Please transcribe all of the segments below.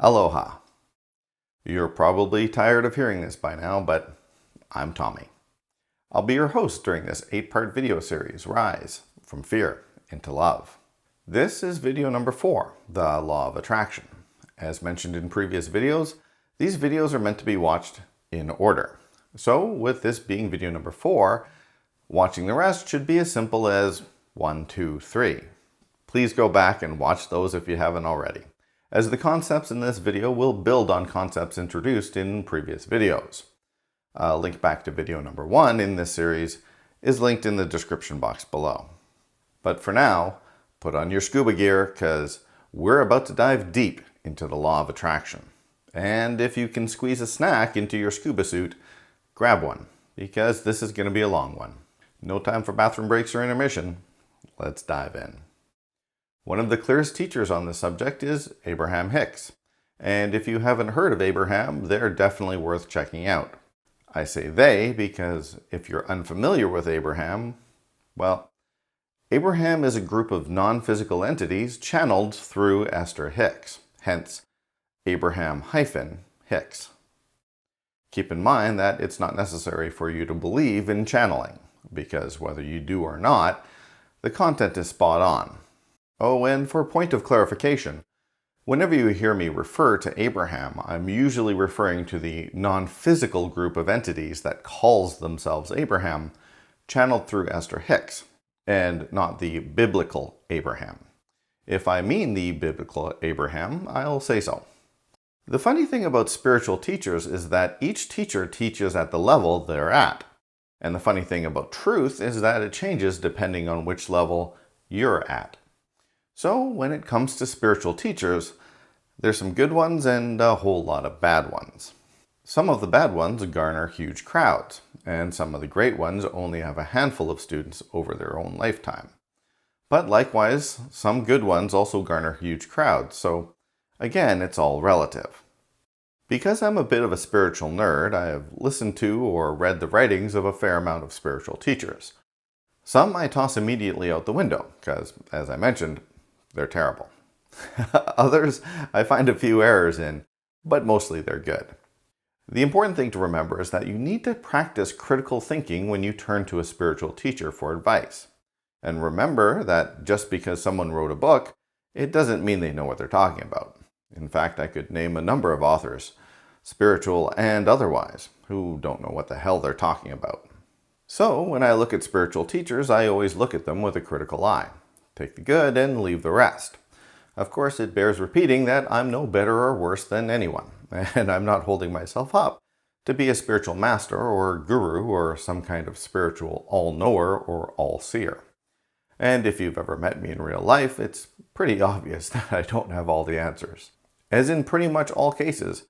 Aloha. You're probably tired of hearing this by now, but I'm Tommy. I'll be your host during this 8-part video series, Rise from Fear into Love. This is video number 4, the Law of Attraction. As mentioned in previous videos, these videos are meant to be watched in order. So with this being video number 4, watching the rest should be as simple as 1, 2, 3. Please go back and watch those if you haven't already, as the concepts in this video will build on concepts introduced in previous videos. A link back to video number 1 in this series is linked in the description box below. But for now, put on your scuba gear because we're about to dive deep into the law of attraction. And if you can squeeze a snack into your scuba suit, grab one, because this is going to be a long one. No time for bathroom breaks or intermission. Let's dive in. One of the clearest teachers on this subject is Abraham-Hicks. And if you haven't heard of Abraham, they're definitely worth checking out. I say they because if you're unfamiliar with Abraham, well, Abraham is a group of non-physical entities channeled through Esther Hicks, hence Abraham-Hicks. Keep in mind that it's not necessary for you to believe in channeling, because whether you do or not, the content is spot on. Oh, and for a point of clarification, whenever you hear me refer to Abraham, I'm usually referring to the non-physical group of entities that calls themselves Abraham, channeled through Esther Hicks, and not the biblical Abraham. If I mean the biblical Abraham, I'll say so. The funny thing about spiritual teachers is that each teacher teaches at the level they're at. And the funny thing about truth is that it changes depending on which level you're at. So when it comes to spiritual teachers, there's some good ones and a whole lot of bad ones. Some of the bad ones garner huge crowds, and some of the great ones only have a handful of students over their own lifetime. But likewise, some good ones also garner huge crowds, so again, it's all relative. Because I'm a bit of a spiritual nerd, I have listened to or read the writings of a fair amount of spiritual teachers. Some I toss immediately out the window, because, as I mentioned, they're terrible. Others I find a few errors in, but mostly they're good. The important thing to remember is that you need to practice critical thinking when you turn to a spiritual teacher for advice. And remember that just because someone wrote a book, it doesn't mean they know what they're talking about. In fact, I could name a number of authors, spiritual and otherwise, who don't know what the hell they're talking about. So when I look at spiritual teachers, I always look at them with a critical eye. Take the good and leave the rest. Of course, it bears repeating that I'm no better or worse than anyone, and I'm not holding myself up to be a spiritual master or guru or some kind of spiritual all-knower or all-seer. And if you've ever met me in real life, it's pretty obvious that I don't have all the answers. As in pretty much all cases,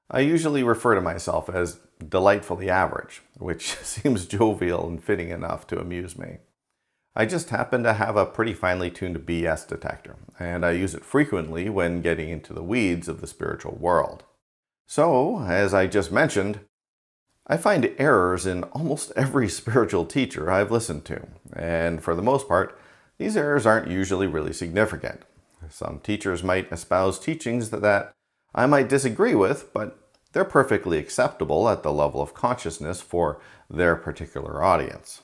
I usually refer to myself as delightfully average, which seems jovial and fitting enough to amuse me. I just happen to have a pretty finely tuned BS detector, and I use it frequently when getting into the weeds of the spiritual world. So, as I just mentioned, I find errors in almost every spiritual teacher I've listened to, and for the most part, these errors aren't usually really significant. Some teachers might espouse teachings that I might disagree with, but they're perfectly acceptable at the level of consciousness for their particular audience.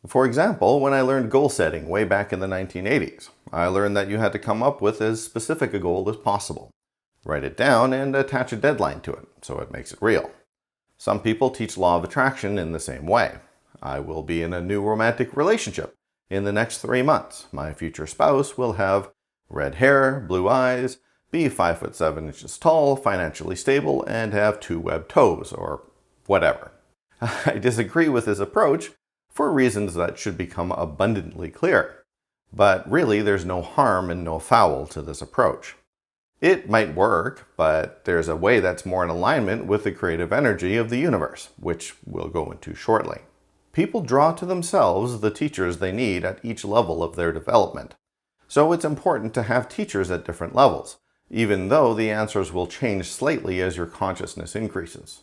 For example, when I learned goal setting way back in the 1980s, I learned that you had to come up with as specific a goal as possible. Write it down and attach a deadline to it, so it makes it real. Some people teach law of attraction in the same way. I will be in a new romantic relationship in the next 3 months. My future spouse will have red hair, blue eyes, be 5'7" tall, financially stable, and have 2 webbed toes, or whatever. I disagree with this approach for reasons that should become abundantly clear. But really, there's no harm and no foul to this approach. It might work, but there's a way that's more in alignment with the creative energy of the universe, which we'll go into shortly. People draw to themselves the teachers they need at each level of their development. So it's important to have teachers at different levels, even though the answers will change slightly as your consciousness increases.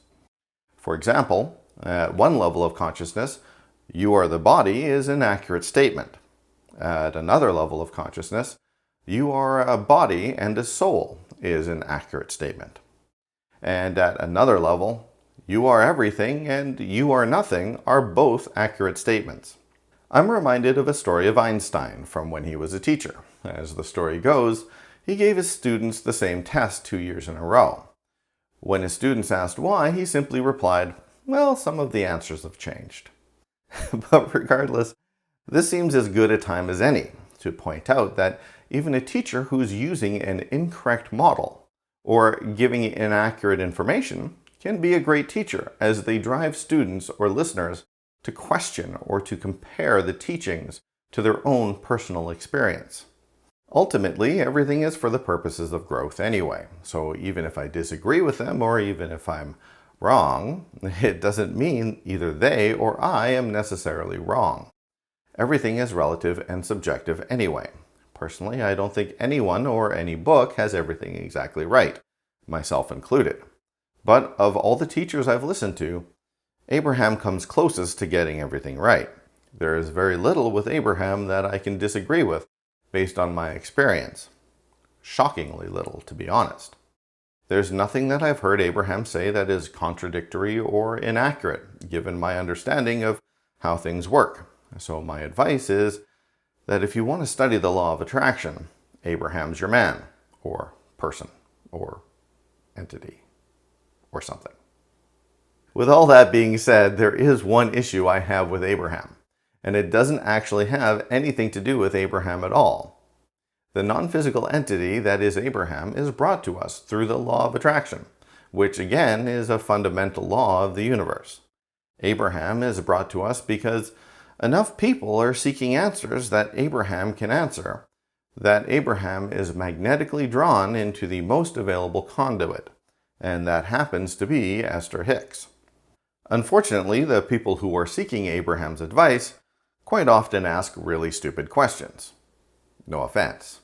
For example, at one level of consciousness, "You are the body" is an accurate statement. At another level of consciousness, "You are a body and a soul," is an accurate statement. And at another level, you are everything and you are nothing are both accurate statements. I'm reminded of a story of Einstein from when he was a teacher. As the story goes, he gave his students the same test 2 years in a row. When his students asked why, he simply replied, "Well, some of the answers have changed." But regardless, this seems as good a time as any to point out that even a teacher who's using an incorrect model or giving inaccurate information can be a great teacher, as they drive students or listeners to question or to compare the teachings to their own personal experience. Ultimately, everything is for the purposes of growth anyway, so even if I disagree with them or even if I'm wrong, it doesn't mean either they or I am necessarily wrong. Everything is relative and subjective anyway. Personally, I don't think anyone or any book has everything exactly right, myself included. But of all the teachers I've listened to, Abraham comes closest to getting everything right. There is very little with Abraham that I can disagree with based on my experience. Shockingly little, to be honest. There's nothing that I've heard Abraham say that is contradictory or inaccurate, given my understanding of how things work. So my advice is that if you want to study the law of attraction, Abraham's your man, or person, or entity, or something. With all that being said, there is one issue I have with Abraham, and it doesn't actually have anything to do with Abraham at all. The non-physical entity that is Abraham is brought to us through the law of attraction, which again is a fundamental law of the universe. Abraham is brought to us because enough people are seeking answers that Abraham can answer, that Abraham is magnetically drawn into the most available conduit, and that happens to be Esther Hicks. Unfortunately, the people who are seeking Abraham's advice quite often ask really stupid questions. No offense.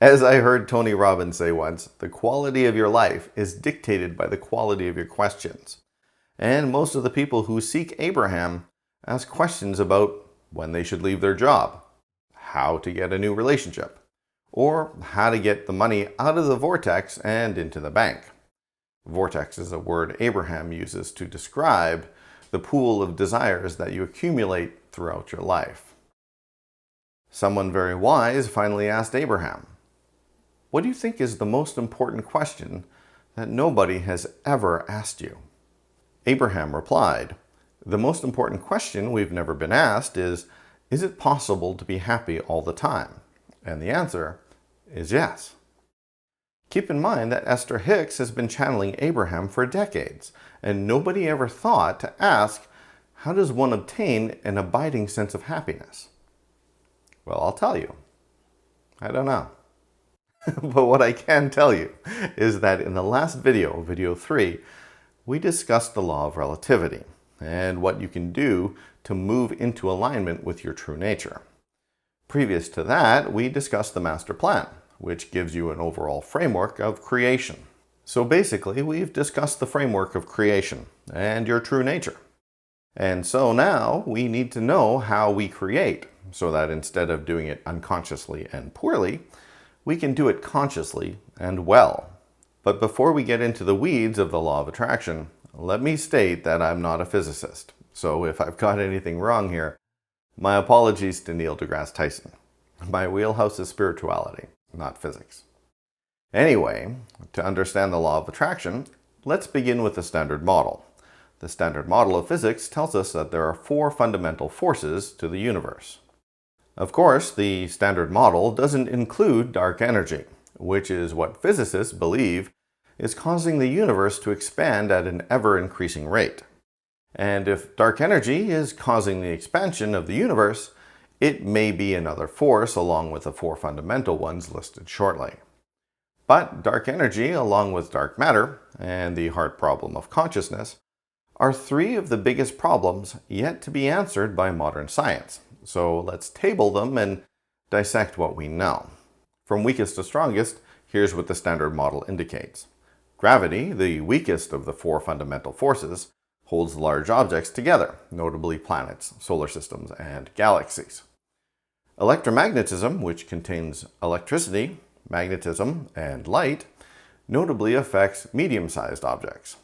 As I heard Tony Robbins say once, the quality of your life is dictated by the quality of your questions. And most of the people who seek Abraham ask questions about when they should leave their job, how to get a new relationship, or how to get the money out of the vortex and into the bank. Vortex is a word Abraham uses to describe the pool of desires that you accumulate throughout your life. Someone very wise finally asked Abraham, "What do you think is the most important question that nobody has ever asked you?" Abraham replied, "The most important question we've never been asked is it possible to be happy all the time?" And the answer is yes. Keep in mind that Esther Hicks has been channeling Abraham for decades, and nobody ever thought to ask, how does one obtain an abiding sense of happiness? Well, I'll tell you. I don't know. But what I can tell you is that in the last video, video 3, we discussed the law of relativity and what you can do to move into alignment with your true nature. Previous to that, we discussed the master plan, which gives you an overall framework of creation. So basically, we've discussed the framework of creation and your true nature. And so now we need to know how we create, so that instead of doing it unconsciously and poorly, we can do it consciously and well. But before we get into the weeds of the law of attraction, let me state that I'm not a physicist. So if I've got anything wrong here, my apologies to Neil deGrasse Tyson. My wheelhouse is spirituality, not physics. Anyway, to understand the law of attraction, let's begin with the standard model. The standard model of physics tells us that there are 4 fundamental forces to the universe. Of course, the standard model doesn't include dark energy, which is what physicists believe is causing the universe to expand at an ever-increasing rate. And if dark energy is causing the expansion of the universe, it may be another force along with the 4 fundamental ones listed shortly. But dark energy, along with dark matter, and the hard problem of consciousness, are 3 of the biggest problems yet to be answered by modern science. So let's table them and dissect what we know. From weakest to strongest, here's what the standard model indicates. Gravity, the weakest of the 4 fundamental forces, holds large objects together, notably planets, solar systems, and galaxies. Electromagnetism, which contains electricity, magnetism, and light, notably affects medium-sized objects.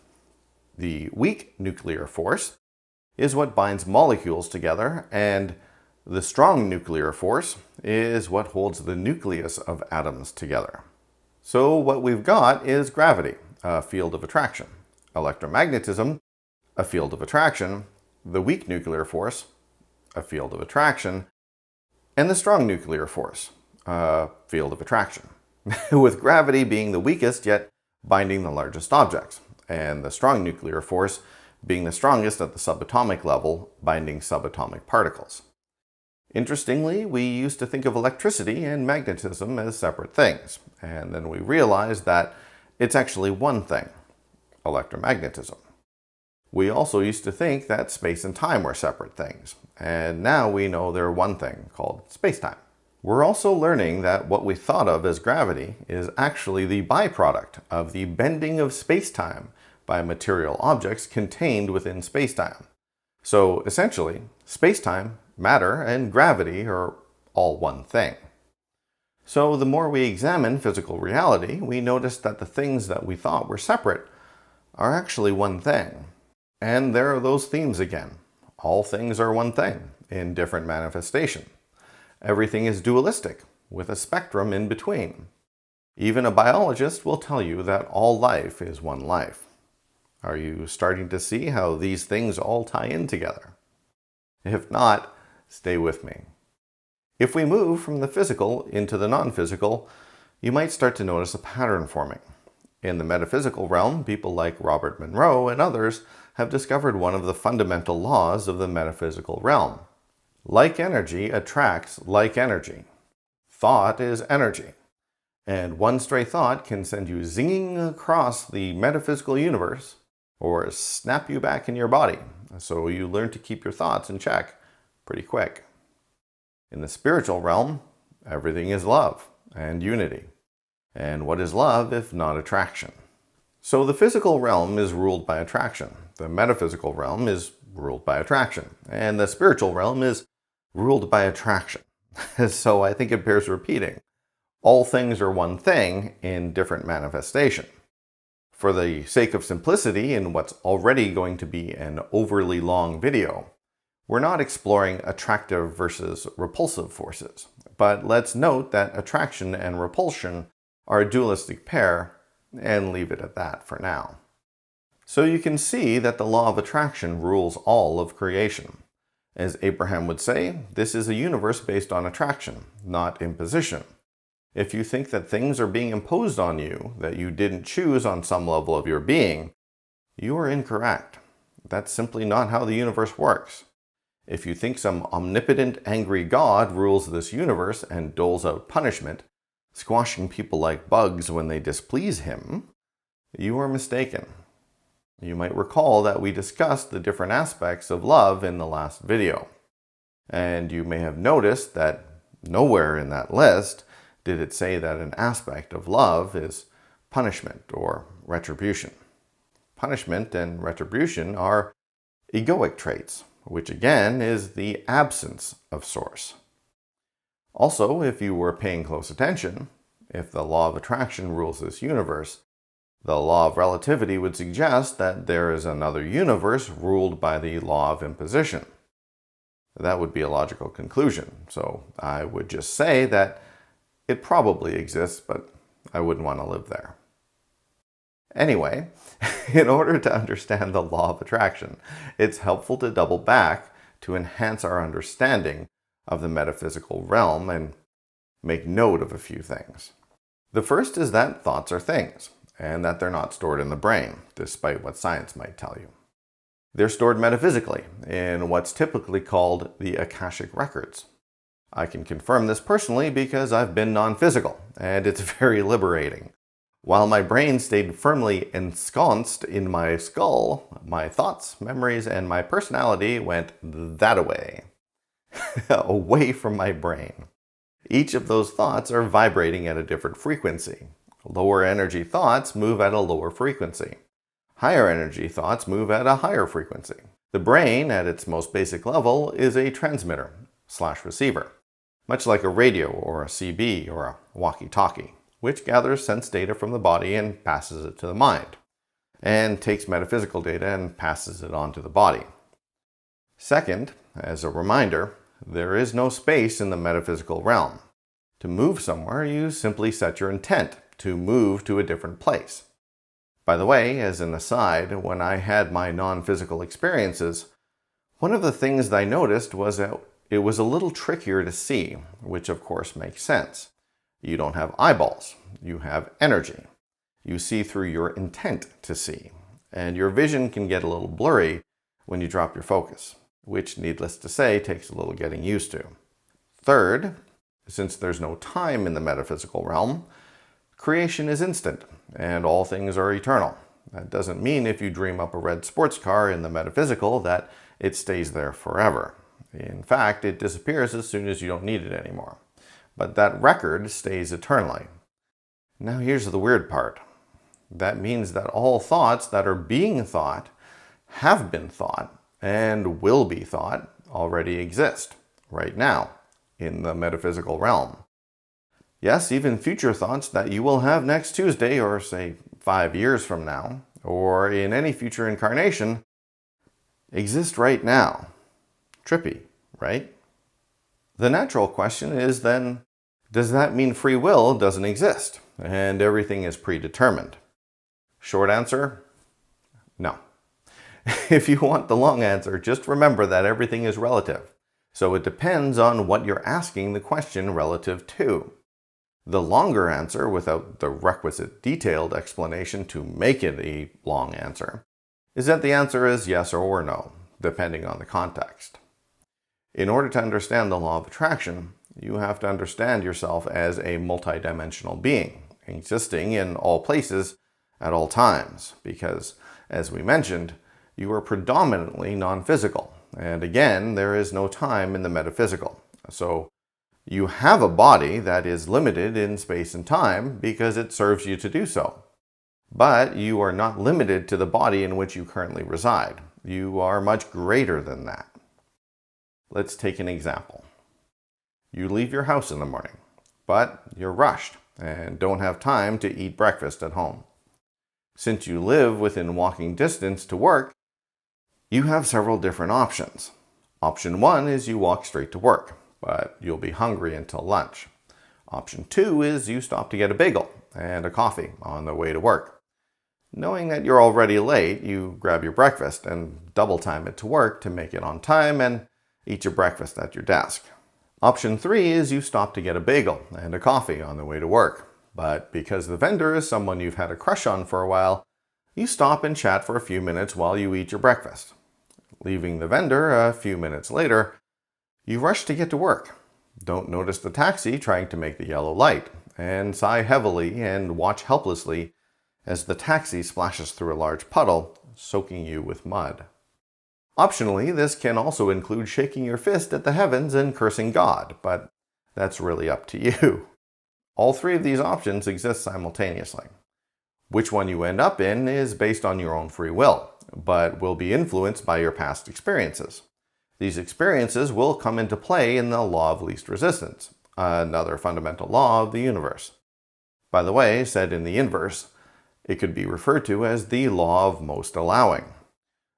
The weak nuclear force is what binds molecules together, and the strong nuclear force is what holds the nucleus of atoms together. So what we've got is gravity, a field of attraction, electromagnetism, a field of attraction, the weak nuclear force, a field of attraction, and the strong nuclear force, a field of attraction, with gravity being the weakest yet binding the largest objects, and the strong nuclear force being the strongest at the subatomic level, binding subatomic particles. Interestingly, we used to think of electricity and magnetism as separate things, and then we realized that it's actually one thing, electromagnetism. We also used to think that space and time were separate things, and now we know they're one thing called space-time. We're also learning that what we thought of as gravity is actually the byproduct of the bending of space-time by material objects contained within space-time. So essentially, space-time, matter, and gravity are all one thing. So the more we examine physical reality, we notice that the things that we thought were separate are actually one thing. And there are those themes again. All things are one thing in different manifestation. Everything is dualistic, with a spectrum in between. Even a biologist will tell you that all life is one life. Are you starting to see how these things all tie in together? If not, stay with me. If we move from the physical into the non-physical, you might start to notice a pattern forming. In the metaphysical realm, people like Robert Monroe and others have discovered one of the fundamental laws of the metaphysical realm. Like energy attracts like energy. Thought is energy. And one stray thought can send you zinging across the metaphysical universe or snap you back in your body. So you learn to keep your thoughts in check pretty quick. In the spiritual realm, everything is love and unity. And what is love if not attraction? So the physical realm is ruled by attraction. The metaphysical realm is ruled by attraction. And the spiritual realm is ruled by attraction. So I think it bears repeating. All things are one thing in different manifestation. For the sake of simplicity in what's already going to be an overly long video, we're not exploring attractive versus repulsive forces. But let's note that attraction and repulsion are a dualistic pair, and leave it at that for now. So you can see that the law of attraction rules all of creation. As Abraham would say, this is a universe based on attraction, not imposition. If you think that things are being imposed on you that you didn't choose on some level of your being, you are incorrect. That's simply not how the universe works. If you think some omnipotent, angry God rules this universe and doles out punishment, squashing people like bugs when they displease him, you are mistaken. You might recall that we discussed the different aspects of love in the last video. And you may have noticed that nowhere in that list did it say that an aspect of love is punishment or retribution. Punishment and retribution are egoic traits, which again is the absence of source. Also, if you were paying close attention, if the law of attraction rules this universe, the law of relativity would suggest that there is another universe ruled by the law of imposition. That would be a logical conclusion, so I would just say that it probably exists, but I wouldn't want to live there. Anyway, in order to understand the law of attraction, it's helpful to double back to enhance our understanding of the metaphysical realm and make note of a few things. The first is that thoughts are things, and that they're not stored in the brain, despite what science might tell you. They're stored metaphysically, in what's typically called the Akashic records. I can confirm this personally because I've been non-physical, and it's very liberating. While my brain stayed firmly ensconced in my skull, my thoughts, memories, and my personality went that-a-way. Away from my brain. Each of those thoughts are vibrating at a different frequency. Lower energy thoughts move at a lower frequency. Higher energy thoughts move at a higher frequency. The brain, at its most basic level, is a transmitter/receiver, much like a radio or a CB or a walkie-talkie. which gathers sense data from the body and passes it to the mind, and takes metaphysical data and passes it on to the body. Second, as a reminder, there is no space in the metaphysical realm. To move somewhere, you simply set your intent to move to a different place. By the way, as an aside, when I had my non-physical experiences, one of the things that I noticed was that it was a little trickier to see, which of course makes sense. You don't have eyeballs, you have energy. You see through your intent to see, and your vision can get a little blurry when you drop your focus, which, needless to say, takes a little getting used to. Third, since there's no time in the metaphysical realm, creation is instant, and all things are eternal. That doesn't mean if you dream up a red sports car in the metaphysical that it stays there forever. In fact, it disappears as soon as you don't need it anymore. But that record stays eternally. Now here's the weird part. That means that all thoughts that are being thought, have been thought, and will be thought already exist, right now, in the metaphysical realm. Yes, even future thoughts that you will have next Tuesday, or say 5 years from now, or in any future incarnation, exist right now. Trippy, right? The natural question is then, does that mean free will doesn't exist and everything is predetermined? Short answer, no. If you want the long answer, just remember that everything is relative. So it depends on what you're asking the question relative to. The longer answer, without the requisite detailed explanation to make it a long answer, is that the answer is yes or no, depending on the context. In order to understand the law of attraction, you have to understand yourself as a multidimensional being, existing in all places at all times, because, as we mentioned, you are predominantly non-physical, and again, there is no time in the metaphysical. So, you have a body that is limited in space and time because it serves you to do so. But you are not limited to the body in which you currently reside. You are much greater than that. Let's take an example. You leave your house in the morning, but you're rushed and don't have time to eat breakfast at home. Since you live within walking distance to work, you have several different options. Option 1 is you walk straight to work, but you'll be hungry until lunch. Option 2 is you stop to get a bagel and a coffee on the way to work. Knowing that you're already late, you grab your breakfast and double time it to work to make it on time and eat your breakfast at your desk. Option 3 is you stop to get a bagel and a coffee on the way to work, but because the vendor is someone you've had a crush on for a while, you stop and chat for a few minutes while you eat your breakfast. Leaving the vendor a few minutes later, you rush to get to work, don't notice the taxi trying to make the yellow light, and sigh heavily and watch helplessly as the taxi splashes through a large puddle, soaking you with mud. Optionally, this can also include shaking your fist at the heavens and cursing God, but that's really up to you. All three of these options exist simultaneously. Which one you end up in is based on your own free will, but will be influenced by your past experiences. These experiences will come into play in the law of least resistance, another fundamental law of the universe. By the way, said in the inverse, it could be referred to as the law of most allowing.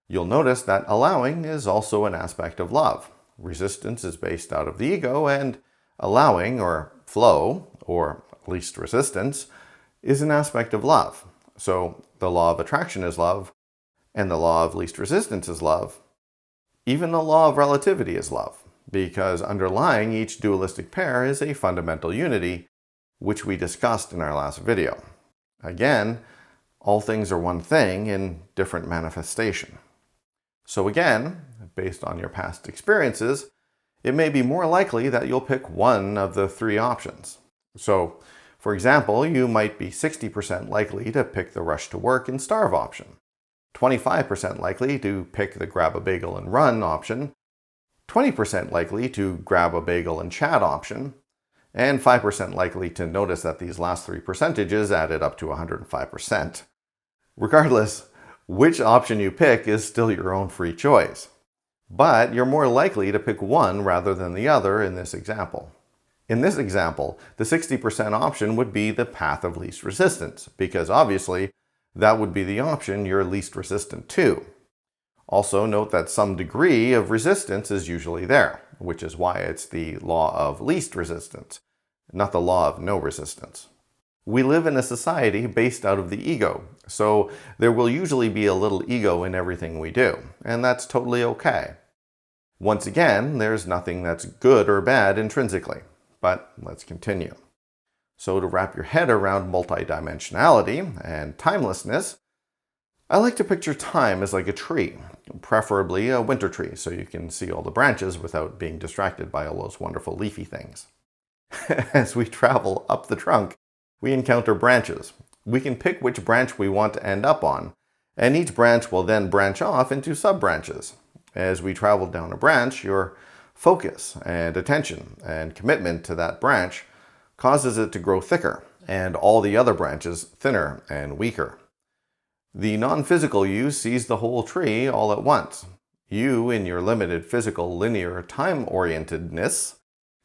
You'll notice that allowing is also an aspect of love. Resistance is based out of the ego, and allowing, or flow, or least resistance, is an aspect of love. So the law of attraction is love, and the law of least resistance is love. Even the law of relativity is love, because underlying each dualistic pair is a fundamental unity, which we discussed in our last video. Again, all things are one thing in different manifestation. So again, based on your past experiences, it may be more likely that you'll pick one of the three options. So, for example, you might be 60% likely to pick the rush to work and starve option, 25% likely to pick the grab a bagel and run option, 20% likely to grab a bagel and chat option, and 5% likely to notice that these last three percentages added up to 105%. Regardless, which option you pick is still your own free choice. But you're more likely to pick one rather than the other in this example. In this example, the 60% option would be the path of least resistance, because obviously that would be the option you're least resistant to. Also note that some degree of resistance is usually there, which is why it's the law of least resistance, not the law of no resistance. We live in a society based out of the ego, so there will usually be a little ego in everything we do, and that's totally okay. Once again, there's nothing that's good or bad intrinsically, but let's continue. So to wrap your head around multidimensionality and timelessness, I like to picture time as like a tree, preferably a winter tree, so you can see all the branches without being distracted by all those wonderful leafy things. As we travel up the trunk, we encounter branches. We can pick which branch we want to end up on, and each branch will then branch off into sub-branches. As we travel down a branch, your focus and attention and commitment to that branch causes it to grow thicker, and all the other branches thinner and weaker. The non-physical you sees the whole tree all at once. You, in your limited physical, linear, time-orientedness,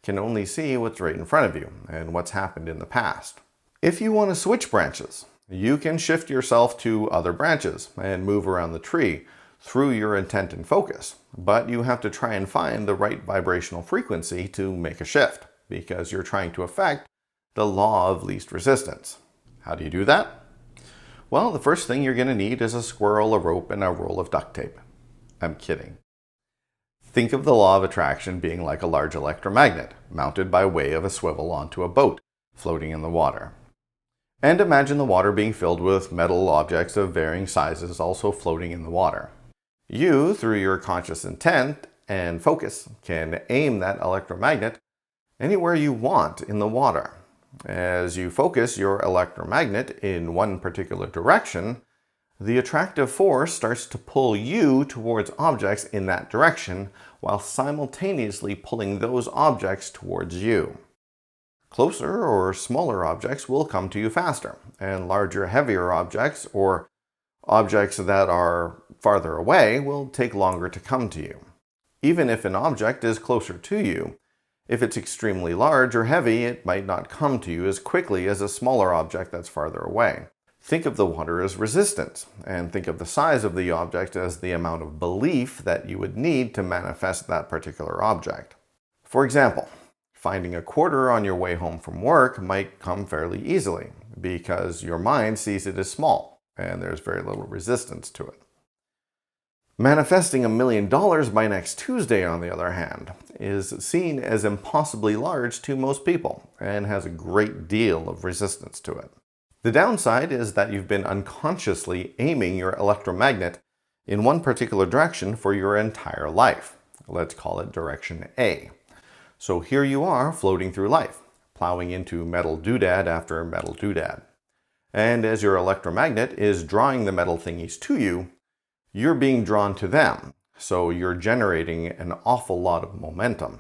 can only see what's right in front of you and what's happened in the past. If you want to switch branches, you can shift yourself to other branches and move around the tree through your intent and focus, but you have to try and find the right vibrational frequency to make a shift, because you're trying to affect the law of least resistance. How do you do that? Well, the first thing you're going to need is a squirrel, a rope, and a roll of duct tape. I'm kidding. Think of the law of attraction being like a large electromagnet, mounted by way of a swivel onto a boat, floating in the water. And imagine the water being filled with metal objects of varying sizes also floating in the water. You, through your conscious intent and focus, can aim that electromagnet anywhere you want in the water. As you focus your electromagnet in one particular direction, the attractive force starts to pull you towards objects in that direction while simultaneously pulling those objects towards you. Closer or smaller objects will come to you faster, and larger, heavier objects or objects that are farther away will take longer to come to you. Even if an object is closer to you, if it's extremely large or heavy, it might not come to you as quickly as a smaller object that's farther away. Think of the water as resistance, and think of the size of the object as the amount of belief that you would need to manifest that particular object. For example, finding a quarter on your way home from work might come fairly easily, because your mind sees it as small, and there's very little resistance to it. Manifesting $1 million by next Tuesday, on the other hand, is seen as impossibly large to most people and has a great deal of resistance to it. The downside is that you've been unconsciously aiming your electromagnet in one particular direction for your entire life. Let's call it direction A. So here you are floating through life, plowing into metal doodad after metal doodad. And as your electromagnet is drawing the metal thingies to you, you're being drawn to them, so you're generating an awful lot of momentum.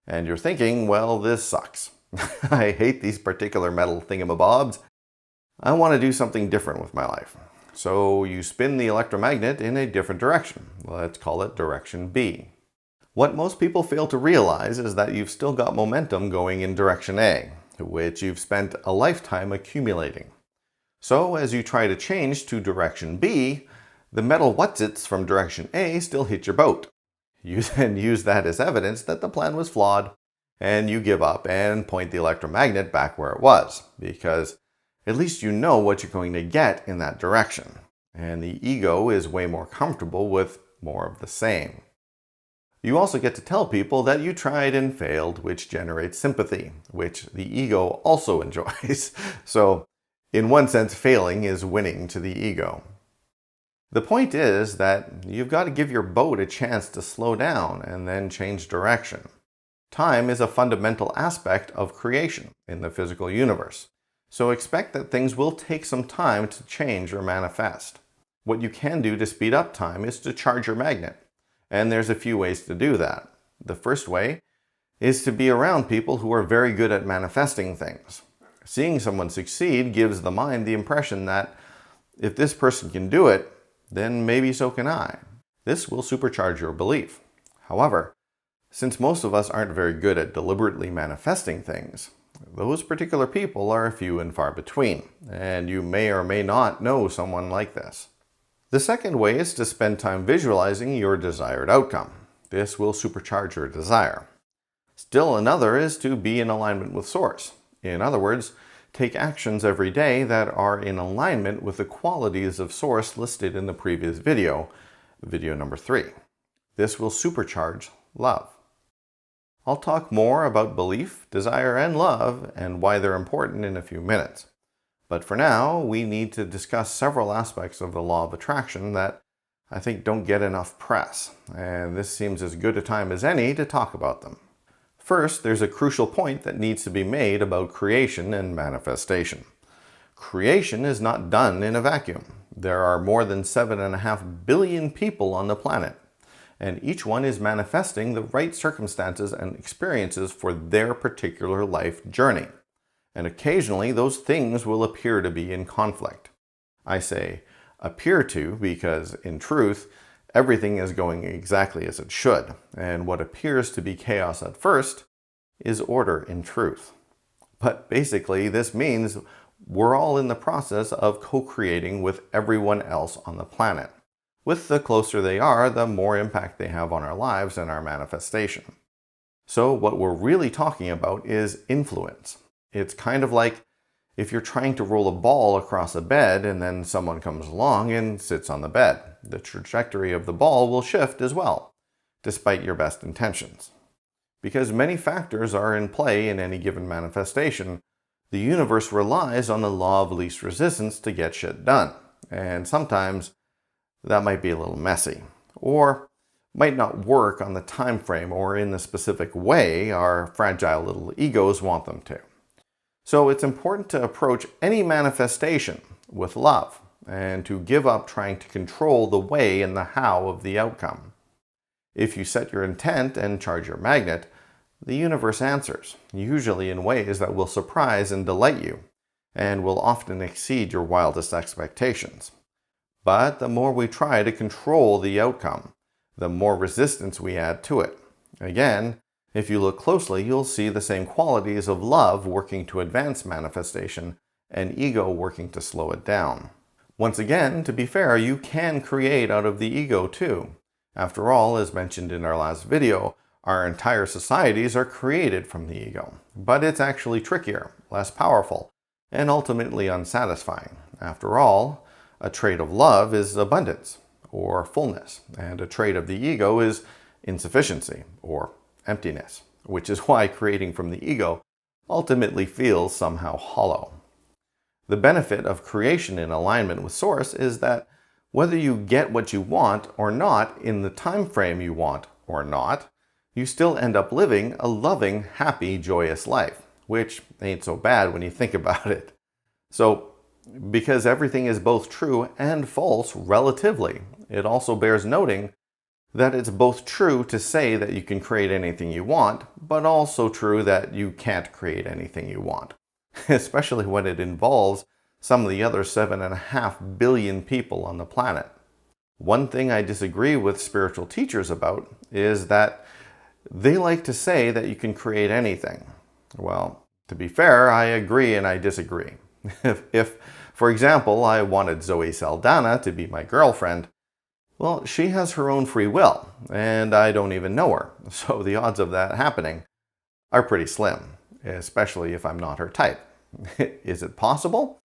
And you're thinking, well, this sucks. I hate these particular metal thingamabobs. I want to do something different with my life. So you spin the electromagnet in a different direction. Let's call it direction B. What most people fail to realize is that you've still got momentum going in direction A, which you've spent a lifetime accumulating. So as you try to change to direction B, the metal whatsits from direction A still hit your boat. You then use that as evidence that the plan was flawed, and you give up and point the electromagnet back where it was, because at least you know what you're going to get in that direction. And the ego is way more comfortable with more of the same. You also get to tell people that you tried and failed, which generates sympathy, which the ego also enjoys. So, in one sense, failing is winning to the ego. The point is that you've got to give your boat a chance to slow down and then change direction. Time is a fundamental aspect of creation in the physical universe, so expect that things will take some time to change or manifest. What you can do to speed up time is to charge your magnet, and there's a few ways to do that. The first way is to be around people who are very good at manifesting things. Seeing someone succeed gives the mind the impression that if this person can do it, then maybe so can I. This will supercharge your belief. However, Since most of us aren't very good at deliberately manifesting things, those particular people are few and far between, and you may or may not know someone like this. The second way is to spend time visualizing your desired outcome. This will supercharge your desire. Still another is to be in alignment with Source. In other words, take actions every day that are in alignment with the qualities of Source listed in the previous video, video number 3. This will supercharge love. I'll talk more about belief, desire, and love, and why they're important in a few minutes. But for now, we need to discuss several aspects of the law of attraction that I think don't get enough press, and this seems as good a time as any to talk about them. First, there's a crucial point that needs to be made about creation and manifestation. Creation is not done in a vacuum. There are more than 7.5 billion people on the planet, and each one is manifesting the right circumstances and experiences for their particular life journey. And occasionally those things will appear to be in conflict. I say appear to because, in truth, everything is going exactly as it should, and what appears to be chaos at first is order in truth. But basically, this means we're all in the process of co-creating with everyone else on the planet. With the closer they are, the more impact they have on our lives and our manifestation. So what we're really talking about is influence. It's kind of like if you're trying to roll a ball across a bed and then someone comes along and sits on the bed. The trajectory of the ball will shift as well, despite your best intentions. Because many factors are in play in any given manifestation, the universe relies on the law of least resistance to get shit done. And sometimes that might be a little messy, or might not work on the time frame or in the specific way our fragile little egos want them to. So it's important to approach any manifestation with love and to give up trying to control the way and the how of the outcome. If you set your intent and charge your magnet, the universe answers, usually in ways that will surprise and delight you, and will often exceed your wildest expectations. But the more we try to control the outcome, the more resistance we add to it. Again, if you look closely, you'll see the same qualities of love working to advance manifestation and ego working to slow it down. Once again, to be fair, you can create out of the ego too. After all, as mentioned in our last video, our entire societies are created from the ego. But it's actually trickier, less powerful, and ultimately unsatisfying. After all, a trait of love is abundance, or fullness, and a trait of the ego is insufficiency, or emptiness, which is why creating from the ego ultimately feels somehow hollow. The benefit of creation in alignment with Source is that whether you get what you want or not in the time frame you want or not, you still end up living a loving, happy, joyous life, which ain't so bad when you think about it. So, because everything is both true and false relatively, it also bears noting that it's both true to say that you can create anything you want, but also true that you can't create anything you want, especially when it involves some of the other 7.5 billion people on the planet. One thing I disagree with spiritual teachers about is that they like to say that you can create anything. Well, to be fair, I agree and I disagree. If, for example, I wanted Zoe Saldana to be my girlfriend, well, she has her own free will, and I don't even know her, so the odds of that happening are pretty slim, especially if I'm not her type. Is it possible?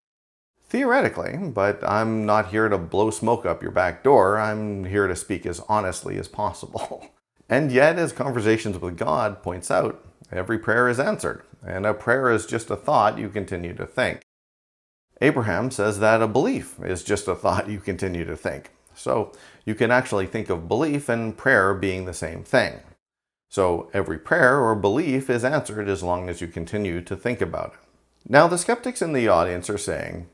Theoretically, but I'm not here to blow smoke up your back door. I'm here to speak as honestly as possible. And yet, as Conversations with God points out, every prayer is answered, and a prayer is just a thought you continue to think. Abraham says that a belief is just a thought you continue to think. So you can actually think of belief and prayer being the same thing. So every prayer or belief is answered as long as you continue to think about it. Now the skeptics in the audience are saying,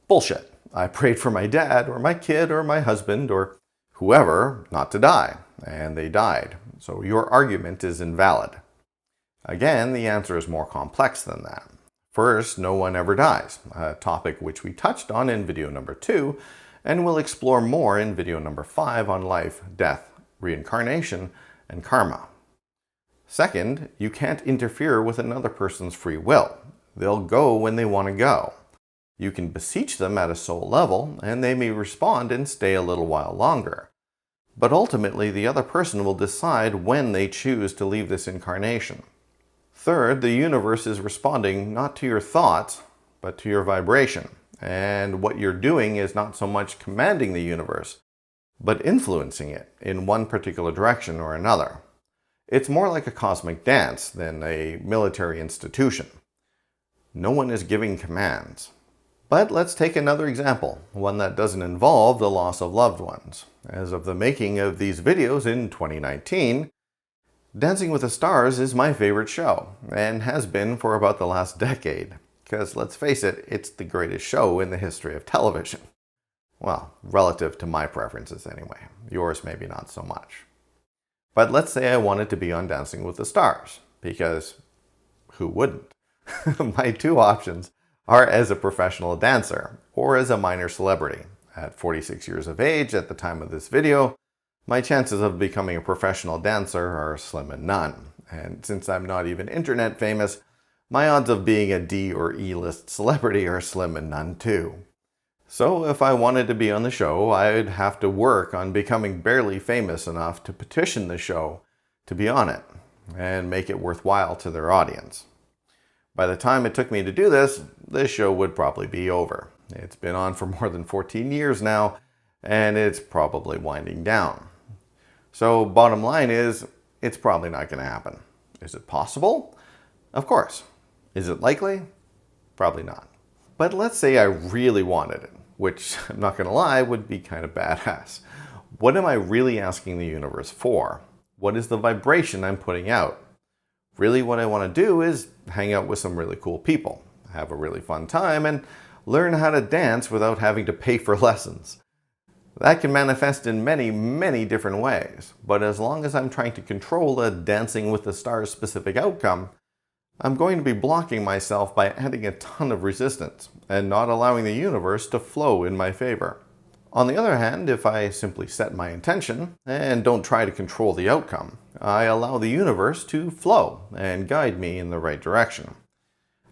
bullshit. I prayed for my dad or my kid or my husband or whoever not to die, and they died. So your argument is invalid. Again, the answer is more complex than that. First, no one ever dies, a topic which we touched on in video number 2, and we'll explore more in video number 5 on life, death, reincarnation, and karma. Second, you can't interfere with another person's free will. They'll go when they want to go. You can beseech them at a soul level, and they may respond and stay a little while longer. But ultimately, the other person will decide when they choose to leave this incarnation. Third, the universe is responding not to your thoughts, but to your vibration. And what you're doing is not so much commanding the universe, but influencing it in one particular direction or another. It's more like a cosmic dance than a military institution. No one is giving commands. But let's take another example, one that doesn't involve the loss of loved ones. As of the making of these videos in 2019, Dancing with the Stars is my favorite show, and has been for about the last decade. Because let's face it, it's the greatest show in the history of television. Well, relative to my preferences anyway. Yours maybe not so much. But let's say I wanted to be on Dancing with the Stars, because who wouldn't? My two options are as a professional dancer or as a minor celebrity. At 46 years of age at the time of this video, my chances of becoming a professional dancer are slim and none. And since I'm not even internet famous, my odds of being a D or E-list celebrity are slim and none too. So if I wanted to be on the show, I'd have to work on becoming barely famous enough to petition the show to be on it and make it worthwhile to their audience. By the time it took me to do this show would probably be over. It's been on for more than 14 years now, and it's probably winding down. So bottom line is, it's probably not going to happen. Is it possible? Of course. Is it likely? Probably not. But let's say I really wanted it, which I'm not going to lie would be kind of badass. What am I really asking the universe for? What is the vibration I'm putting out? Really what I want to do is hang out with some really cool people, have a really fun time, and learn how to dance without having to pay for lessons. That can manifest in many, many different ways, but as long as I'm trying to control a Dancing with the Stars specific outcome, I'm going to be blocking myself by adding a ton of resistance and not allowing the universe to flow in my favor. On the other hand, if I simply set my intention and don't try to control the outcome, I allow the universe to flow and guide me in the right direction.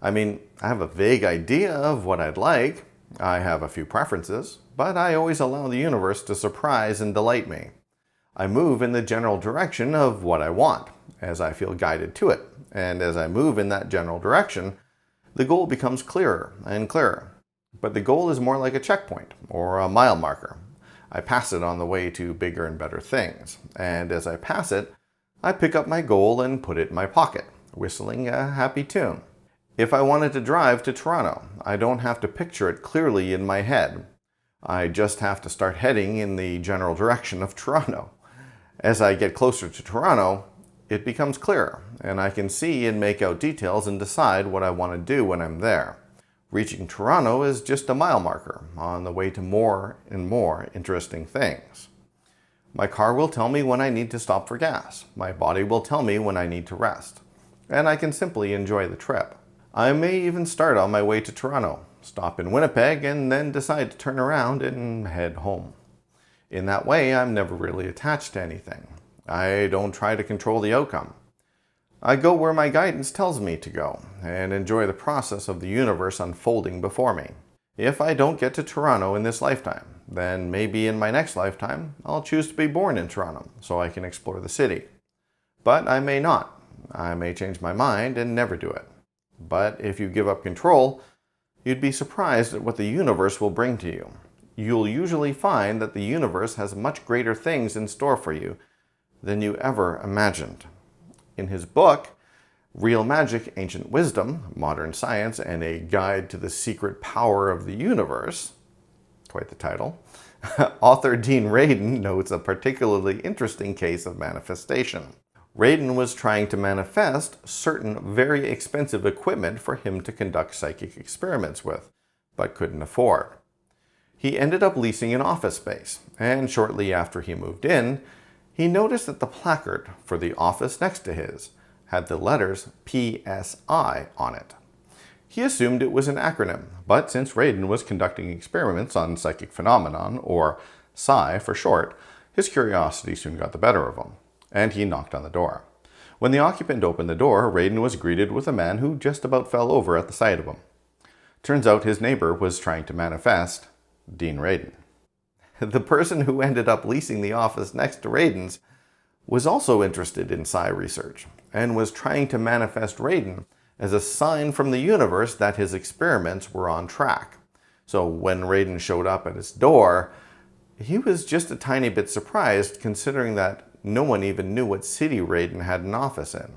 I mean, I have a vague idea of what I'd like, I have a few preferences, but I always allow the universe to surprise and delight me. I move in the general direction of what I want, as I feel guided to it, and as I move in that general direction, the goal becomes clearer and clearer. But the goal is more like a checkpoint or a mile marker. I pass it on the way to bigger and better things, and as I pass it, I pick up my goal and put it in my pocket, whistling a happy tune. If I wanted to drive to Toronto, I don't have to picture it clearly in my head. I just have to start heading in the general direction of Toronto. As I get closer to Toronto, it becomes clearer, and I can see and make out details and decide what I want to do when I'm there. Reaching Toronto is just a mile marker on the way to more and more interesting things. My car will tell me when I need to stop for gas. My body will tell me when I need to rest. And I can simply enjoy the trip. I may even start on my way to Toronto, stop in Winnipeg, and then decide to turn around and head home. In that way, I'm never really attached to anything. I don't try to control the outcome. I go where my guidance tells me to go, and enjoy the process of the universe unfolding before me. If I don't get to Toronto in this lifetime, then maybe in my next lifetime, I'll choose to be born in Toronto so I can explore the city. But I may not. I may change my mind and never do it. But if you give up control, you'd be surprised at what the universe will bring to you. You'll usually find that the universe has much greater things in store for you than you ever imagined. In his book, Real Magic, Ancient Wisdom, Modern Science, and a Guide to the Secret Power of the Universe, quite the title, author Dean Radin notes a particularly interesting case of manifestation. Radin was trying to manifest certain very expensive equipment for him to conduct psychic experiments with, but couldn't afford. He ended up leasing an office space, and shortly after he moved in, he noticed that the placard for the office next to his had the letters PSI on it. He assumed it was an acronym, but since Radin was conducting experiments on psychic phenomenon, or psi for short, his curiosity soon got the better of him, and he knocked on the door. When the occupant opened the door, Radin was greeted with a man who just about fell over at the sight of him. Turns out his neighbor was trying to manifest Dean Radin. The person who ended up leasing the office next to Radin's was also interested in psi research and was trying to manifest Radin as a sign from the universe that his experiments were on track. So when Radin showed up at his door, he was just a tiny bit surprised, considering that no one even knew what city Radin had an office in.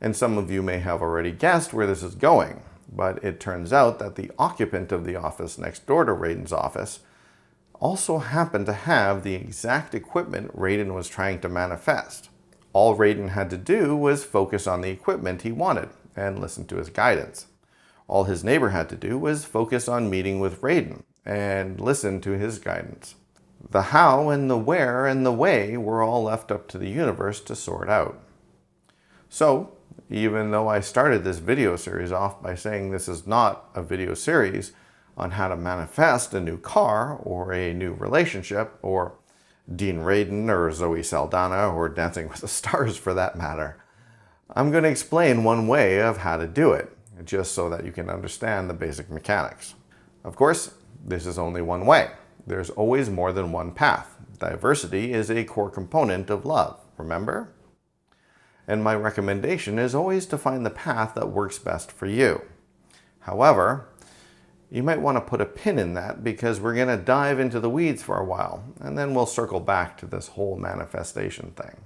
And some of you may have already guessed where this is going, but it turns out that the occupant of the office next door to Radin's office also happened to have the exact equipment Radin was trying to manifest. All Radin had to do was focus on the equipment he wanted and listen to his guidance. All his neighbor had to do was focus on meeting with Radin and listen to his guidance. The how and the where and the way were all left up to the universe to sort out. So, even though I started this video series off by saying this is not a video series on how to manifest a new car or a new relationship or Dean Radin or Zoe Saldana or Dancing with the Stars for that matter, I'm going to explain one way of how to do it, just so that you can understand the basic mechanics. Of course, this is only one way. There's always more than one path. Diversity is a core component of love, remember? And my recommendation is always to find the path that works best for you. However, you might want to put a pin in that because we're going to dive into the weeds for a while, and then we'll circle back to this whole manifestation thing.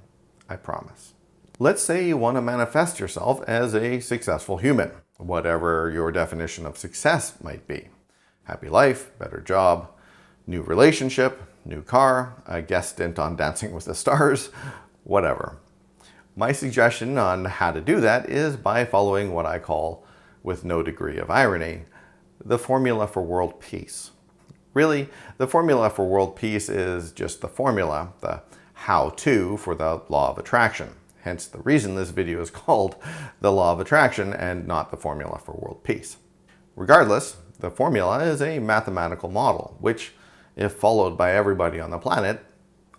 I promise. Let's say you want to manifest yourself as a successful human, whatever your definition of success might be. Happy life, better job, new relationship, new car, a guest stint on Dancing with the Stars, whatever. My suggestion on how to do that is by following what I call, with no degree of irony, the formula for world peace. Really, the formula for world peace is just the formula, the how-to for the law of attraction. Hence the reason this video is called the law of attraction and not the formula for world peace. Regardless, the formula is a mathematical model, which, if followed by everybody on the planet,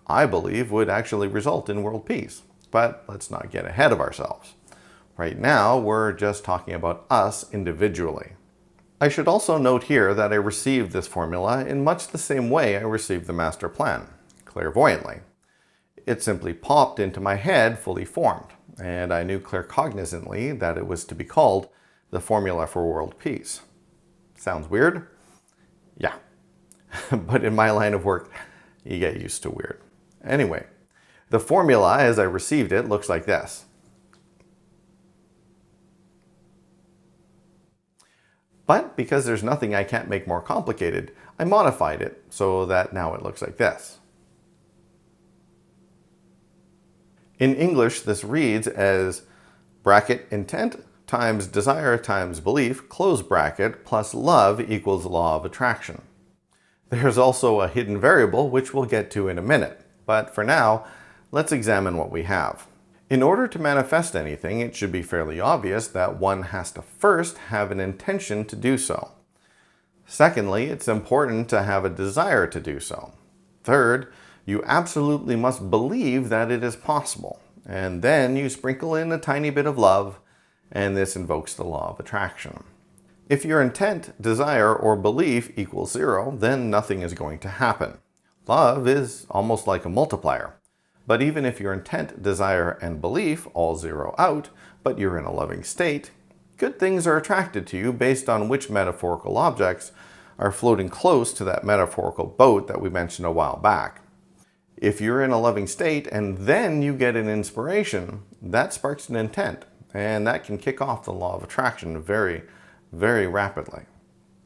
I believe would actually result in world peace. But let's not get ahead of ourselves. Right now, we're just talking about us individually. I should also note here that I received this formula in much the same way I received the master plan, clairvoyantly. It simply popped into my head fully formed, and I knew claircognizantly that it was to be called the formula for world peace. Sounds weird? Yeah. But in my line of work, you get used to weird. Anyway, the formula as I received it looks like this. But because there's nothing I can't make more complicated, I modified it so that now it looks like this. In English, this reads as bracket intent times desire times belief, close bracket, plus love equals law of attraction. There's also a hidden variable, which we'll get to in a minute. But for now, let's examine what we have. In order to manifest anything, it should be fairly obvious that one has to first have an intention to do so. Secondly, it's important to have a desire to do so. Third, you absolutely must believe that it is possible. And then you sprinkle in a tiny bit of love, and this invokes the law of attraction. If your intent, desire, or belief equals 0, then nothing is going to happen. Love is almost like a multiplier. But even if your intent, desire, and belief all zero out, but you're in a loving state, good things are attracted to you based on which metaphorical objects are floating close to that metaphorical boat that we mentioned a while back. If you're in a loving state and then you get an inspiration, that sparks an intent, and that can kick off the law of attraction very, very rapidly.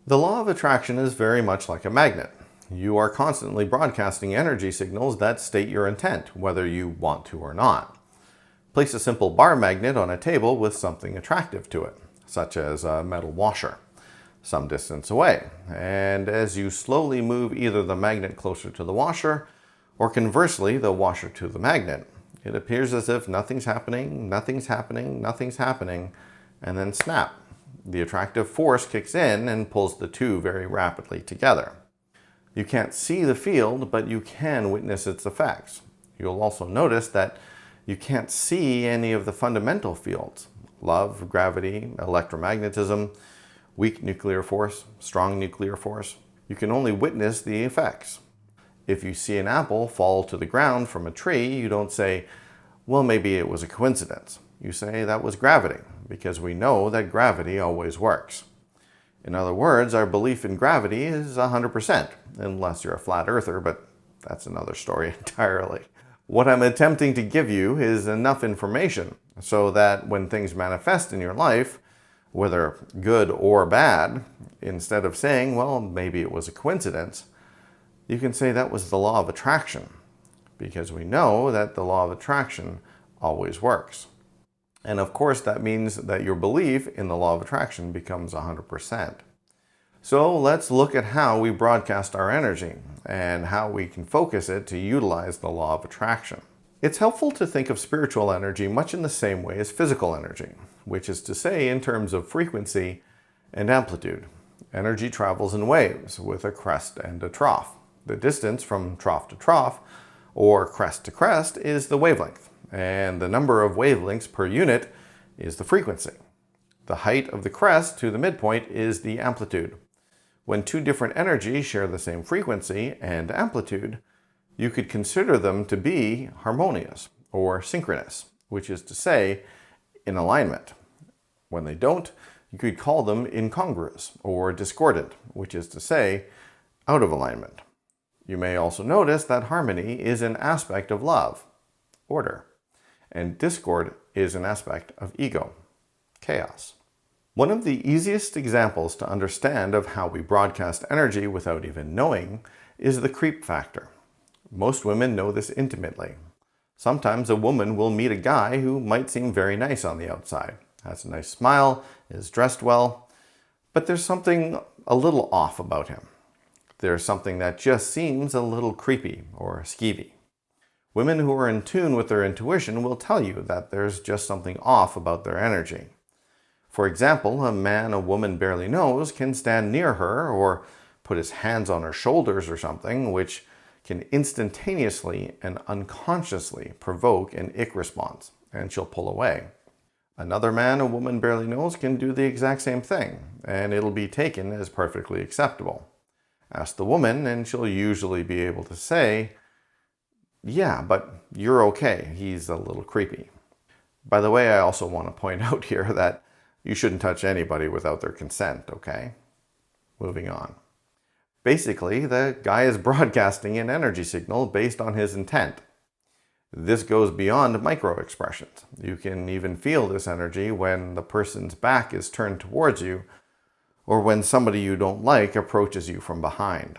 The law of attraction is very much like a magnet. You are constantly broadcasting energy signals that state your intent, whether you want to or not. Place a simple bar magnet on a table with something attractive to it, such as a metal washer, some distance away, and as you slowly move either the magnet closer to the washer, or conversely, the washer to the magnet, it appears as if nothing's happening, nothing's happening, nothing's happening, and then snap. The attractive force kicks in and pulls the two very rapidly together. You can't see the field, but you can witness its effects. You'll also notice that You can't see any of the fundamental fields: love, gravity, electromagnetism, weak nuclear force, strong nuclear force. You can only witness the effects. If you see an apple fall to the ground from a tree, you don't say, well, maybe it was a coincidence. You say that was gravity, because we know that gravity always works. In other words, our belief in gravity is 100%, unless you're a flat earther, but that's another story entirely. What I'm attempting to give you is enough information so that when things manifest in your life, whether good or bad, instead of saying, well, maybe it was a coincidence, you can say that was the law of attraction, because we know that the law of attraction always works. And of course, that means that your belief in the law of attraction becomes 100%. So let's look at how we broadcast our energy and how we can focus it to utilize the law of attraction. It's helpful to think of spiritual energy much in the same way as physical energy, which is to say in terms of frequency and amplitude. Energy travels in waves with a crest and a trough. The distance from trough to trough, or crest to crest, is the wavelength, and the number of wavelengths per unit is the frequency. The height of the crest to the midpoint is the amplitude. When two different energies share the same frequency and amplitude, you could consider them to be harmonious or synchronous, which is to say, in alignment. When they don't, you could call them incongruous or discordant, which is to say, out of alignment. You may also notice that harmony is an aspect of love, order, and discord is an aspect of ego, chaos. One of the easiest examples to understand of how we broadcast energy without even knowing is the creep factor. Most women know this intimately. Sometimes a woman will meet a guy who might seem very nice on the outside, has a nice smile, is dressed well, but there's something a little off about him. There's something that just seems a little creepy or skeevy. Women who are in tune with their intuition will tell you that there's just something off about their energy. For example, a man a woman barely knows can stand near her or put his hands on her shoulders or something, which can instantaneously and unconsciously provoke an ick response, and she'll pull away. Another man a woman barely knows can do the exact same thing, and it'll be taken as perfectly acceptable. Ask the woman, and she'll usually be able to say, yeah, but you're okay, he's a little creepy. By the way, I also want to point out here that you shouldn't touch anybody without their consent, okay? Moving on. Basically, the guy is broadcasting an energy signal based on his intent. This goes beyond micro-expressions. You can even feel this energy when the person's back is turned towards you, or when somebody you don't like approaches you from behind.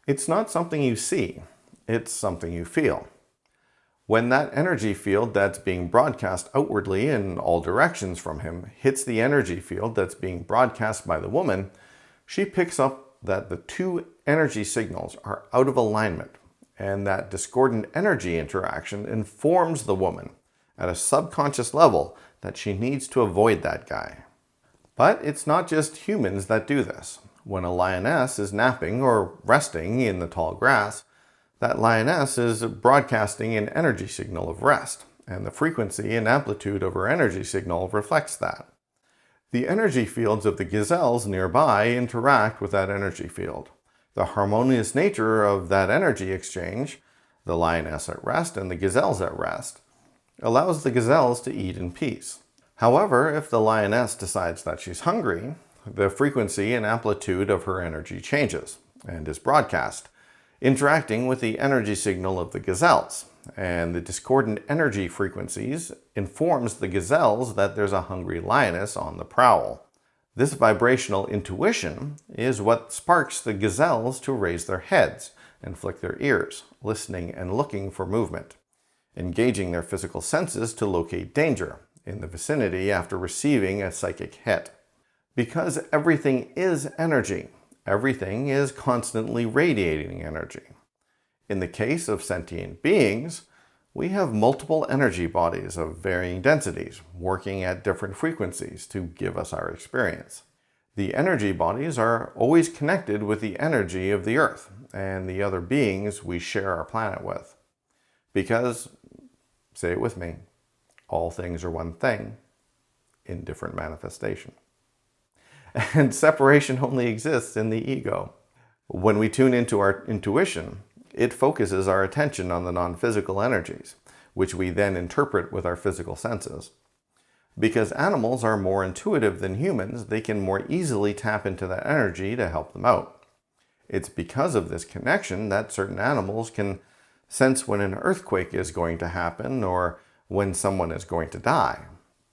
It's not something you see, it's something you feel. When that energy field that's being broadcast outwardly in all directions from him hits the energy field that's being broadcast by the woman, she picks up that the two energy signals are out of alignment, and that discordant energy interaction informs the woman at a subconscious level that she needs to avoid that guy. But it's not just humans that do this. When a lioness is napping or resting in the tall grass, that lioness is broadcasting an energy signal of rest, and the frequency and amplitude of her energy signal reflects that. The energy fields of the gazelles nearby interact with that energy field. The harmonious nature of that energy exchange, the lioness at rest and the gazelles at rest, allows the gazelles to eat in peace. However, if the lioness decides that she's hungry, the frequency and amplitude of her energy changes and is broadcast, interacting with the energy signal of the gazelles, and the discordant energy frequencies informs the gazelles that there's a hungry lioness on the prowl. This vibrational intuition is what sparks the gazelles to raise their heads and flick their ears, listening and looking for movement, engaging their physical senses to locate danger in the vicinity after receiving a psychic hit. Because everything is energy, everything is constantly radiating energy. In the case of sentient beings, we have multiple energy bodies of varying densities working at different frequencies to give us our experience. The energy bodies are always connected with the energy of the Earth and the other beings we share our planet with. Because, say it with me, All things are one thing in different manifestation. And separation only exists in the ego. When we tune into our intuition, it focuses our attention on the non-physical energies, which we then interpret with our physical senses. Because animals are more intuitive than humans, they can more easily tap into that energy to help them out. It's because of this connection that certain animals can sense when an earthquake is going to happen or when someone is going to die.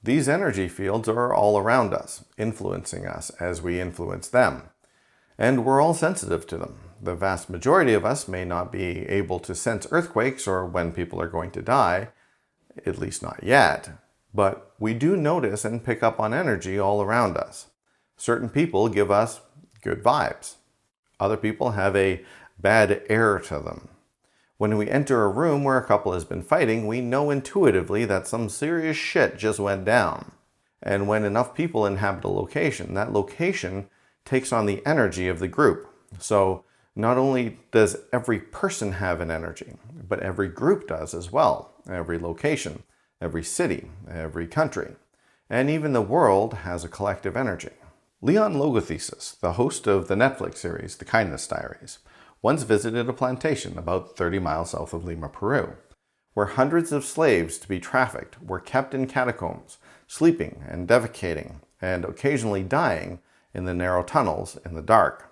These energy fields are all around us, influencing us as we influence them. And we're all sensitive to them. The vast majority of us may not be able to sense earthquakes or when people are going to die, at least not yet. But we do notice and pick up on energy all around us. Certain people give us good vibes. Other people have a bad air to them. When we enter a room where a couple has been fighting, we know intuitively that some serious shit just went down. And when enough people inhabit a location, that location takes on the energy of the group. So not only does every person have an energy, but every group does as well. Every location, every city, every country, and even the world has a collective energy. Leon Logothesis, the host of the Netflix series The Kindness Diaries, once visited a plantation about 30 miles south of Lima, Peru, where hundreds of slaves to be trafficked were kept in catacombs, sleeping and defecating, and occasionally dying in the narrow tunnels in the dark.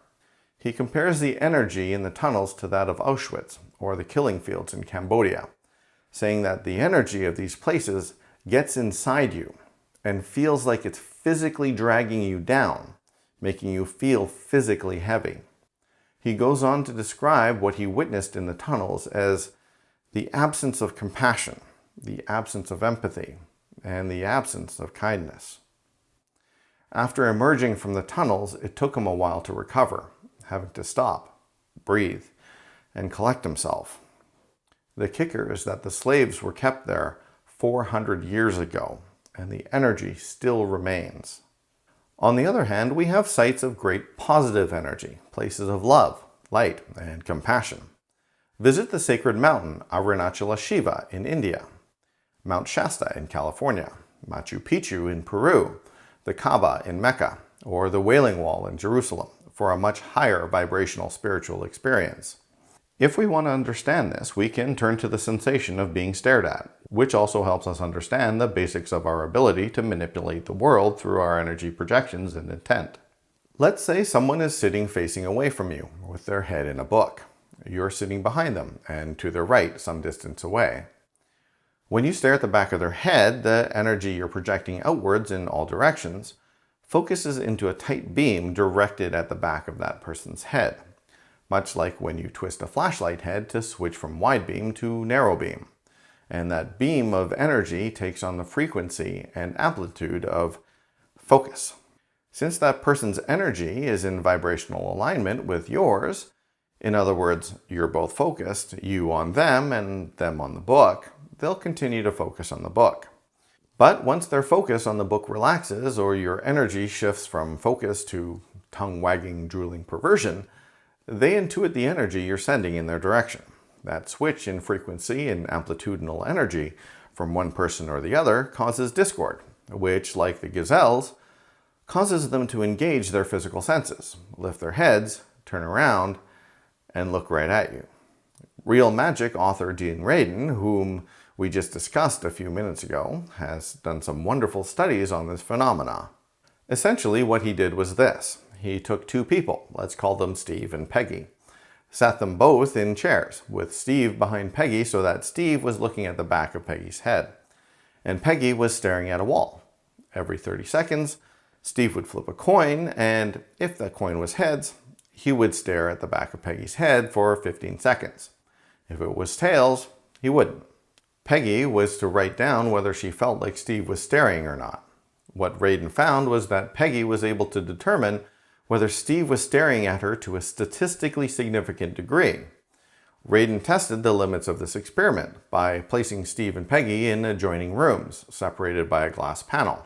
He compares the energy in the tunnels to that of Auschwitz, or the killing fields in Cambodia, saying that the energy of these places gets inside you and feels like it's physically dragging you down, making you feel physically heavy. He goes on to describe what he witnessed in the tunnels as the absence of compassion, the absence of empathy, and the absence of kindness. After emerging from the tunnels, it took him a while to recover, having to stop, breathe, and collect himself. The kicker is that the slaves were kept there 400 years ago, and the energy still remains. On the other hand, we have sites of great positive energy, places of love, light, and compassion. Visit the sacred mountain Arunachala Shiva in India, Mount Shasta in California, Machu Picchu in Peru, the Kaaba in Mecca, or the Wailing Wall in Jerusalem for a much higher vibrational spiritual experience. If we want to understand this, we can turn to the sensation of being stared at, which also helps us understand the basics of our ability to manipulate the world through our energy projections and intent. Let's say someone is sitting facing away from you with their head in a book. You're sitting behind them and to their right some distance away. When you stare at the back of their head, the energy you're projecting outwards in all directions focuses into a tight beam directed at the back of that person's head, much like when you twist a flashlight head to switch from wide beam to narrow beam. And that beam of energy takes on the frequency and amplitude of focus. Since that person's energy is in vibrational alignment with yours, in other words, you're both focused, you on them and them on the book, they'll continue to focus on the book. But once their focus on the book relaxes or your energy shifts from focus to tongue-wagging, drooling perversion, they intuit the energy you're sending in their direction. That switch in frequency and amplitudinal energy from one person or the other causes discord, which, like the gazelles, causes them to engage their physical senses, lift their heads, turn around, and look right at you. Real Magic author Dean Radin, whom we just discussed a few minutes ago, has done some wonderful studies on this phenomena. Essentially, what he did was this. He took two people, let's call them Steve and Peggy, sat them both in chairs, with Steve behind Peggy so that Steve was looking at the back of Peggy's head, and Peggy was staring at a wall. Every 30 seconds, Steve would flip a coin, and if that coin was heads, he would stare at the back of Peggy's head for 15 seconds. If it was tails, he wouldn't. Peggy was to write down whether she felt like Steve was staring or not. What Radin found was that Peggy was able to determine whether Steve was staring at her to a statistically significant degree. Radin tested the limits of this experiment by placing Steve and Peggy in adjoining rooms, separated by a glass panel,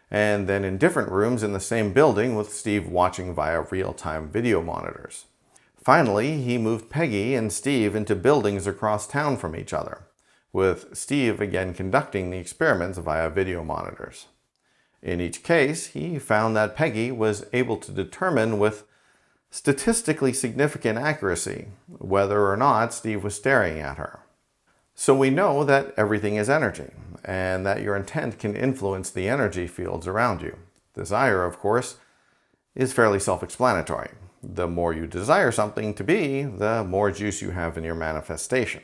and then in different rooms in the same building with Steve watching via real-time video monitors. Finally, he moved Peggy and Steve into buildings across town from each other, with Steve again conducting the experiments via video monitors. In each case, he found that Peggy was able to determine with statistically significant accuracy whether or not Steve was staring at her. So we know that everything is energy, and that your intent can influence the energy fields around you. Desire, of course, is fairly self-explanatory. The more you desire something to be, the more juice you have in your manifestation.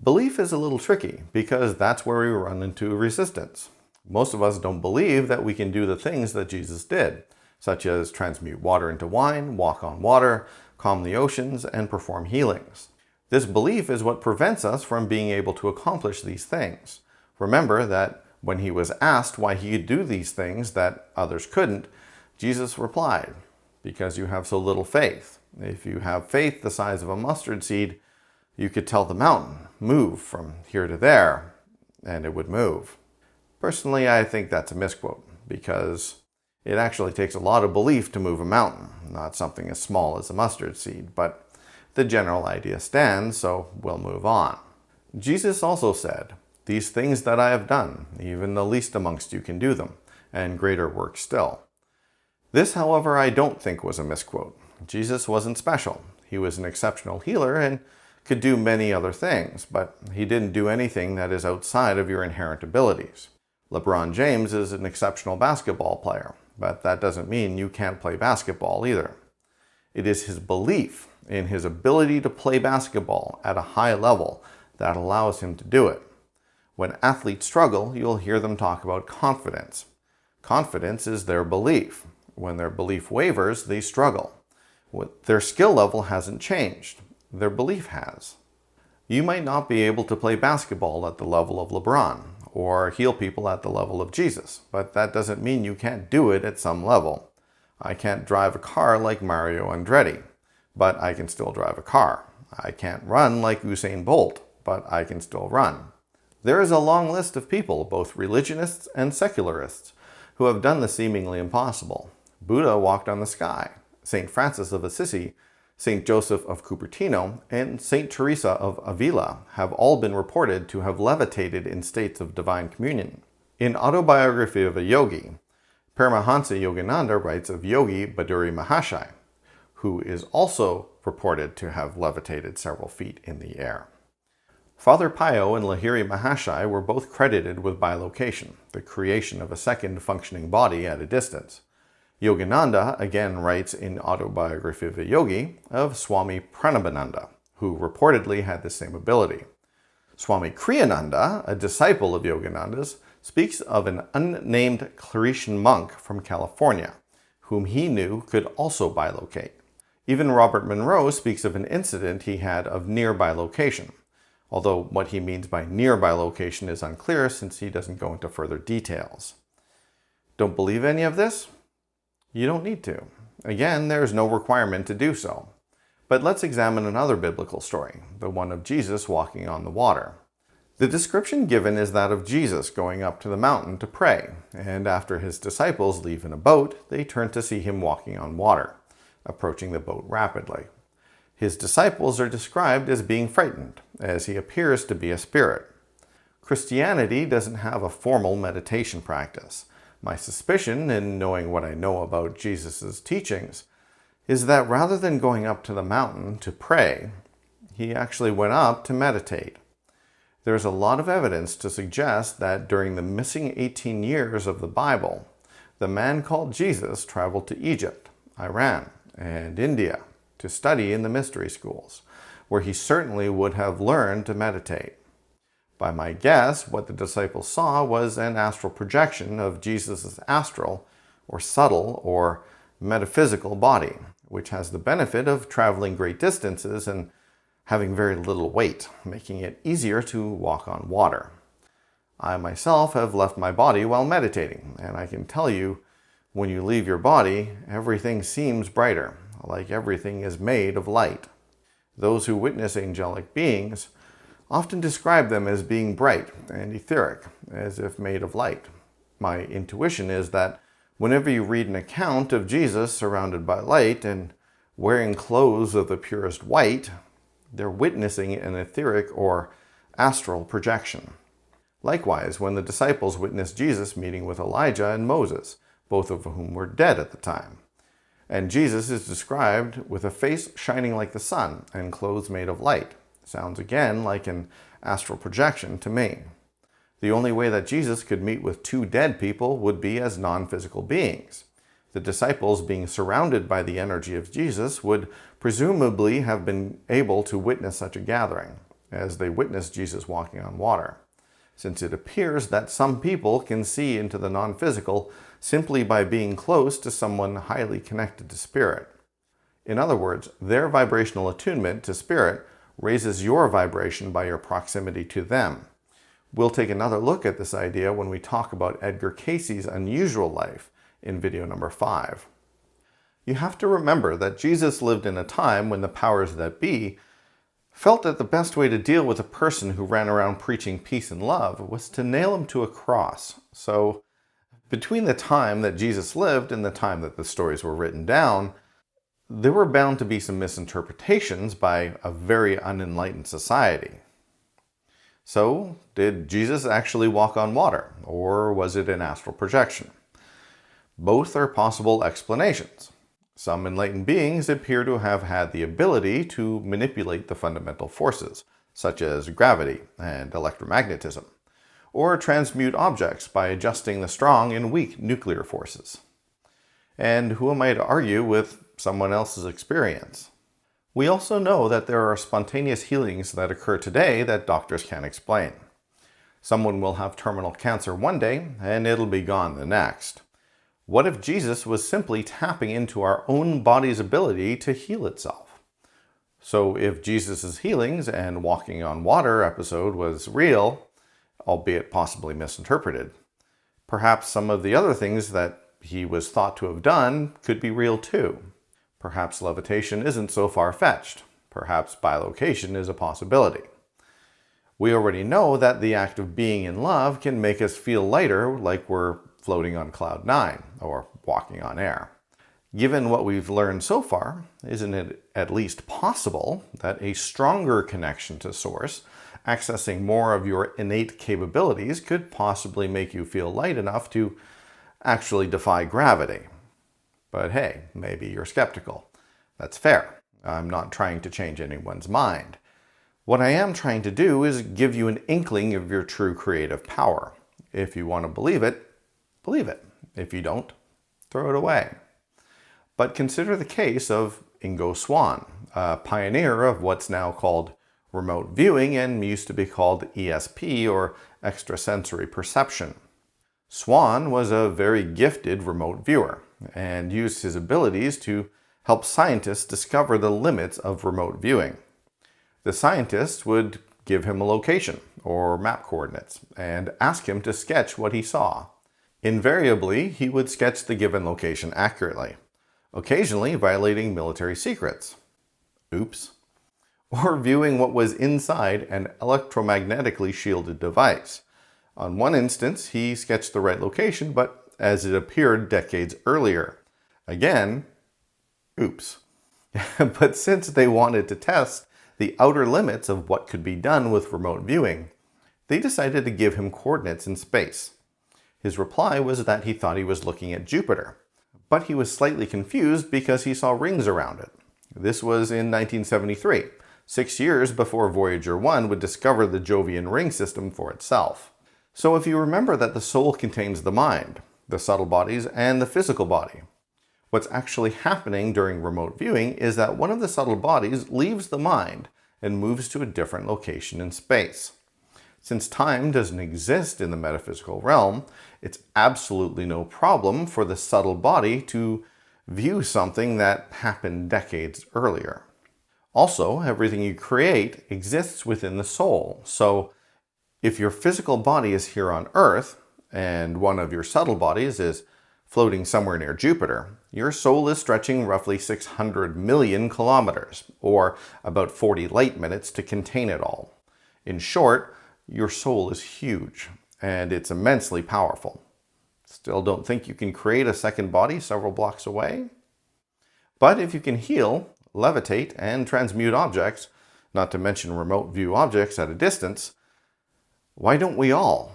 Belief is a little tricky because that's where we run into resistance. Most of us don't believe that we can do the things that Jesus did, such as transmute water into wine, walk on water, calm the oceans, and perform healings. This belief is what prevents us from being able to accomplish these things. Remember that when he was asked why he could do these things that others couldn't, Jesus replied, "Because you have so little faith. If you have faith the size of a mustard seed, you could tell the mountain, move from here to there, and it would move." Personally, I think that's a misquote, because it actually takes a lot of belief to move a mountain, not something as small as a mustard seed, but the general idea stands, so we'll move on. Jesus also said, "These things that I have done, even the least amongst you can do them, and greater works still." This, however, I don't think was a misquote. Jesus wasn't special. He was an exceptional healer and could do many other things, but he didn't do anything that is outside of your inherent abilities. LeBron James is an exceptional basketball player, but that doesn't mean you can't play basketball either. It is his belief in his ability to play basketball at a high level that allows him to do it. When athletes struggle, you'll hear them talk about confidence. Confidence is their belief. When their belief wavers, they struggle. Their skill level hasn't changed. Their belief has. You might not be able to play basketball at the level of LeBron or heal people at the level of Jesus, but that doesn't mean you can't do it at some level. I can't drive a car like Mario Andretti, but I can still drive a car. I can't run like Usain Bolt, but I can still run. There is a long list of people, both religionists and secularists, who have done the seemingly impossible. Buddha walked on the sky. St. Francis of Assisi, St. Joseph of Cupertino, and St. Teresa of Avila have all been reported to have levitated in states of divine communion. In Autobiography of a Yogi, Paramahansa Yogananda writes of Yogi Baduri Mahashai, who is also reported to have levitated several feet in the air. Father Pio and Lahiri Mahashai were both credited with bilocation, the creation of a second functioning body at a distance. Yogananda again writes in Autobiography of a Yogi of Swami Pranabananda, who reportedly had the same ability. Swami Kriyananda, a disciple of Yogananda's, speaks of an unnamed Claretian monk from California, whom he knew could also bilocate. Even Robert Monroe speaks of an incident he had of near bilocation, although what he means by near bilocation is unclear since he doesn't go into further details. Don't believe any of this? You don't need to. Again, there is no requirement to do so. But let's examine another biblical story, the one of Jesus walking on the water. The description given is that of Jesus going up to the mountain to pray, and after his disciples leave in a boat, they turn to see him walking on water, approaching the boat rapidly. His disciples are described as being frightened, as he appears to be a spirit. Christianity doesn't have a formal meditation practice. My suspicion, in knowing what I know about Jesus' teachings, is that rather than going up to the mountain to pray, he actually went up to meditate. There's a lot of evidence to suggest that during the missing 18 years of the Bible, the man called Jesus traveled to Egypt, Iran, and India to study in the mystery schools, where he certainly would have learned to meditate. By my guess, what the disciples saw was an astral projection of Jesus' astral, or subtle, or metaphysical body, which has the benefit of traveling great distances and having very little weight, making it easier to walk on water. I myself have left my body while meditating, and I can tell you, when you leave your body, everything seems brighter, like everything is made of light. Those who witness angelic beings often describe them as being bright and etheric, as if made of light. My intuition is that whenever you read an account of Jesus surrounded by light and wearing clothes of the purest white, they're witnessing an etheric or astral projection. Likewise, when the disciples witnessed Jesus meeting with Elijah and Moses, both of whom were dead at the time. And Jesus is described with a face shining like the sun and clothes made of light. Sounds again like an astral projection to me. The only way that Jesus could meet with two dead people would be as non-physical beings. The disciples, being surrounded by the energy of Jesus, would presumably have been able to witness such a gathering, as they witnessed Jesus walking on water, since it appears that some people can see into the non-physical simply by being close to someone highly connected to spirit. In other words, their vibrational attunement to spirit raises your vibration by your proximity to them. We'll take another look at this idea when we talk about Edgar Cayce's unusual life in video number 5. You have to remember that Jesus lived in a time when the powers that be felt that the best way to deal with a person who ran around preaching peace and love was to nail him to a cross. So, between the time that Jesus lived and the time that the stories were written down, there were bound to be some misinterpretations by a very unenlightened society. So, did Jesus actually walk on water, or was it an astral projection? Both are possible explanations. Some enlightened beings appear to have had the ability to manipulate the fundamental forces, such as gravity and electromagnetism, or transmute objects by adjusting the strong and weak nuclear forces. And who am I to argue with someone else's experience? We also know that there are spontaneous healings that occur today that doctors can't explain. Someone will have terminal cancer one day, and it'll be gone the next. What if Jesus was simply tapping into our own body's ability to heal itself? So if Jesus' healings and walking on water episode was real, albeit possibly misinterpreted, perhaps some of the other things that he was thought to have done could be real too. Perhaps levitation isn't so far-fetched. Perhaps bilocation is a possibility. We already know that the act of being in love can make us feel lighter, like we're floating on cloud 9 or walking on air. Given what we've learned so far, isn't it at least possible that a stronger connection to Source, accessing more of your innate capabilities, could possibly make you feel light enough to actually defy gravity? But hey, maybe you're skeptical. That's fair. I'm not trying to change anyone's mind. What I am trying to do is give you an inkling of your true creative power. If you want to believe it, believe it. If you don't, throw it away. But consider the case of Ingo Swann, a pioneer of what's now called remote viewing and used to be called ESP, or extrasensory perception. Swann was a very gifted remote viewer and used his abilities to help scientists discover the limits of remote viewing. The scientists would give him a location or map coordinates and ask him to sketch what he saw. Invariably, he would sketch the given location accurately, occasionally violating military secrets. Oops. Or viewing what was inside an electromagnetically shielded device. On one instance, he sketched the right location, but as it appeared decades earlier. Again, oops. But since they wanted to test the outer limits of what could be done with remote viewing, they decided to give him coordinates in space. His reply was that he thought he was looking at Jupiter, but he was slightly confused because he saw rings around it. This was in 1973, 6 years before Voyager 1 would discover the Jovian ring system for itself. So if you remember that the soul contains the mind, the subtle bodies, and the physical body, what's actually happening during remote viewing is that one of the subtle bodies leaves the mind and moves to a different location in space. Since time doesn't exist in the metaphysical realm, it's absolutely no problem for the subtle body to view something that happened decades earlier. Also, everything you create exists within the soul. So if your physical body is here on Earth, and one of your subtle bodies is floating somewhere near Jupiter, your soul is stretching roughly 600 million kilometers, or about 40 light minutes to contain it all. In short, your soul is huge, and it's immensely powerful. Still don't think you can create a second body several blocks away? But if you can heal, levitate, and transmute objects, not to mention remote view objects at a distance, Why don't we all?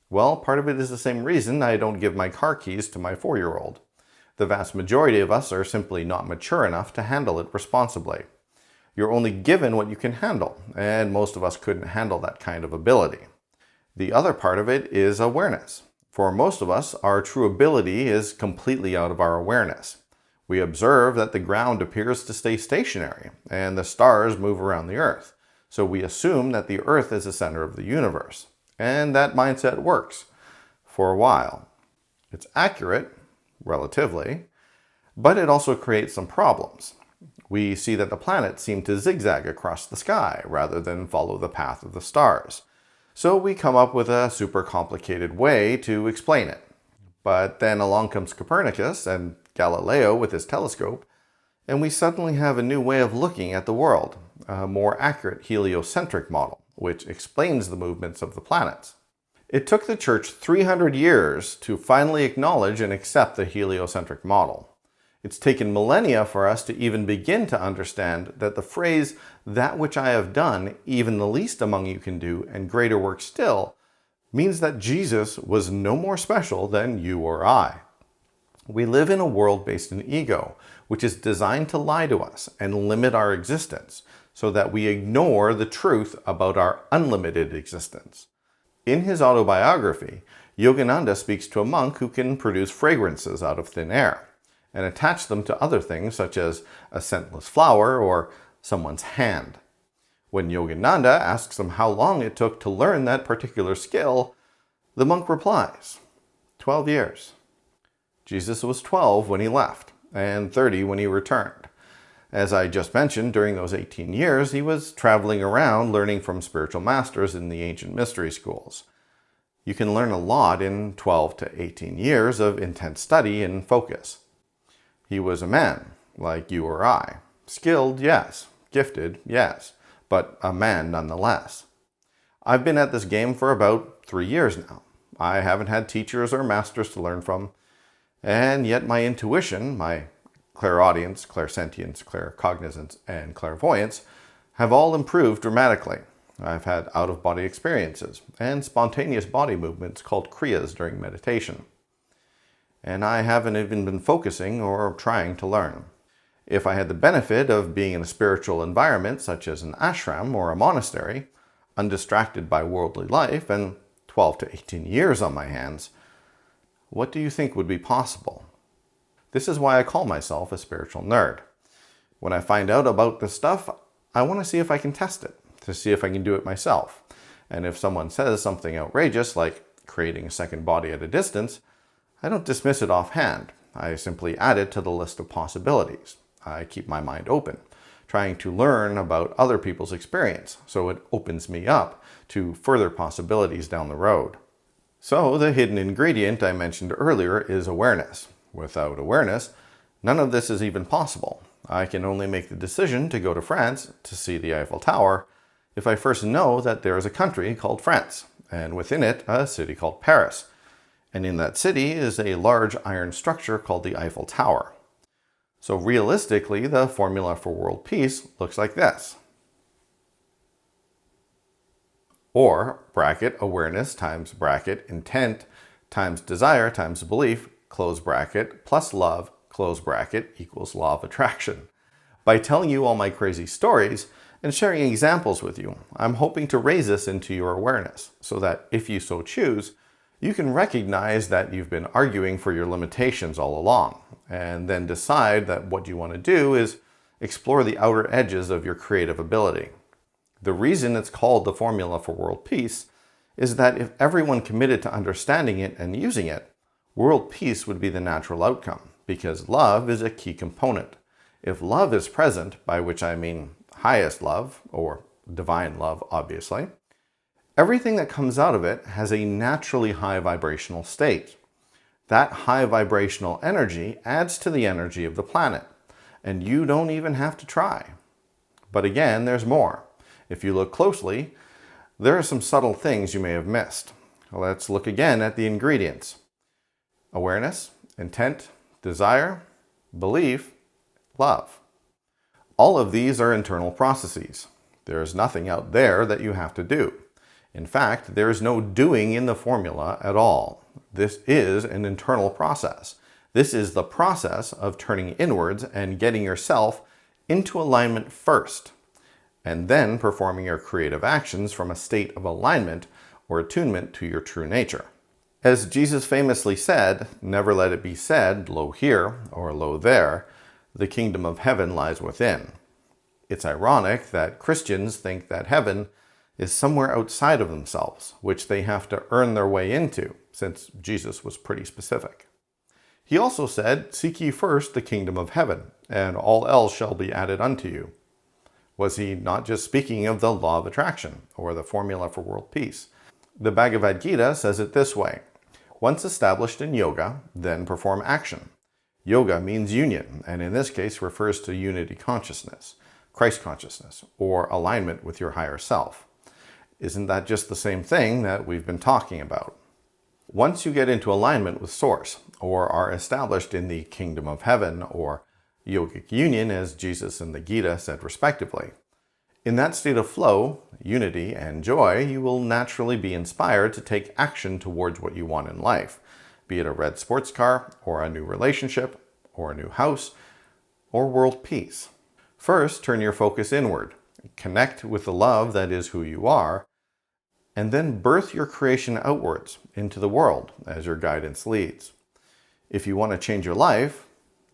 Well, part of it is the same reason I don't give my car keys to my 4-year-old. The vast majority of us are simply not mature enough to handle it responsibly. You're only given what you can handle, and most of us couldn't handle that kind of ability. The other part of it is awareness. For most of us, our true ability is completely out of our awareness. We observe that the ground appears to stay stationary, and the stars move around the Earth. So we assume that the Earth is the center of the universe. And that mindset works for a while. It's accurate, relatively, but it also creates some problems. We see that the planets seem to zigzag across the sky rather than follow the path of the stars. So we come up with a super complicated way to explain it. But then along comes Copernicus and Galileo with his telescope, and we suddenly have a new way of looking at the world, a more accurate heliocentric model, which explains the movements of the planets. It took the church 300 years to finally acknowledge and accept the heliocentric model. It's taken millennia for us to even begin to understand that the phrase, "that which I have done, even the least among you can do, and greater work still," means that Jesus was no more special than you or I. We live in a world based in ego, which is designed to lie to us and limit our existence, so that we ignore the truth about our unlimited existence. In his autobiography, Yogananda speaks to a monk who can produce fragrances out of thin air and attach them to other things such as a scentless flower or someone's hand. When Yogananda asks him how long it took to learn that particular skill, the monk replies, 12 years. Jesus was 12 when he left, and 30 when he returned. As I just mentioned, during those 18 years, he was traveling around learning from spiritual masters in the ancient mystery schools. You can learn a lot in 12 to 18 years of intense study and focus. He was a man, like you or I. Skilled, yes. Gifted, yes. But a man nonetheless. I've been at this game for about 3 years now. I haven't had teachers or masters to learn from, and yet my intuition, my clairaudience, clairsentience, claircognizance, and clairvoyance have all improved dramatically. I've had out-of-body experiences and spontaneous body movements called kriyas during meditation. And I haven't even been focusing or trying to learn. If I had the benefit of being in a spiritual environment such as an ashram or a monastery, undistracted by worldly life, and 12 to 18 years on my hands, what do you think would be possible? This is why I call myself a spiritual nerd. When I find out about this stuff, I want to see if I can test it, to see if I can do it myself. And if someone says something outrageous, like creating a second body at a distance, I don't dismiss it offhand. I simply add it to the list of possibilities. I keep my mind open, trying to learn about other people's experience, so it opens me up to further possibilities down the road. So the hidden ingredient I mentioned earlier is awareness. Without awareness, none of this is even possible. I can only make the decision to go to France to see the Eiffel Tower if I first know that there is a country called France, and within it a city called Paris. And in that city is a large iron structure called the Eiffel Tower. So realistically, the formula for world peace looks like this. Or, bracket, awareness times bracket, intent times desire times belief, close bracket, plus love, close bracket, equals law of attraction. By telling you all my crazy stories and sharing examples with you, I'm hoping to raise this into your awareness so that if you so choose, you can recognize that you've been arguing for your limitations all along, and then decide that what you want to do is explore the outer edges of your creative ability. The reason it's called the formula for world peace is that if everyone committed to understanding it and using it, world peace would be the natural outcome, because love is a key component. If love is present, by which I mean highest love, or divine love, obviously, everything that comes out of it has a naturally high vibrational state. That high vibrational energy adds to the energy of the planet, and you don't even have to try. But again, there's more. If you look closely, there are some subtle things you may have missed. Let's look again at the ingredients. Awareness, intent, desire, belief, love. All of these are internal processes. There is nothing out there that you have to do. In fact, there is no doing in the formula at all. This is an internal process. This is the process of turning inwards and getting yourself into alignment first, and then performing your creative actions from a state of alignment or attunement to your true nature. As Jesus famously said, "Never let it be said, lo here or lo there, the kingdom of heaven lies within." It's ironic that Christians think that heaven is somewhere outside of themselves, which they have to earn their way into, since Jesus was pretty specific. He also said, "Seek ye first the kingdom of heaven, and all else shall be added unto you." Was he not just speaking of the law of attraction, or the formula for world peace? The Bhagavad Gita says it this way: once established in yoga, then perform action. Yoga means union, and in this case refers to unity consciousness, Christ consciousness, or alignment with your higher self. Isn't that just the same thing that we've been talking about? Once you get into alignment with Source, or are established in the kingdom of heaven, or yogic union, as Jesus and the Gita said respectively, in that state of flow, unity, and joy, you will naturally be inspired to take action towards what you want in life, be it a red sports car, or a new relationship, or a new house, or world peace. First, turn your focus inward, connect with the love that is who you are, and then birth your creation outwards into the world as your guidance leads. If you want to change your life,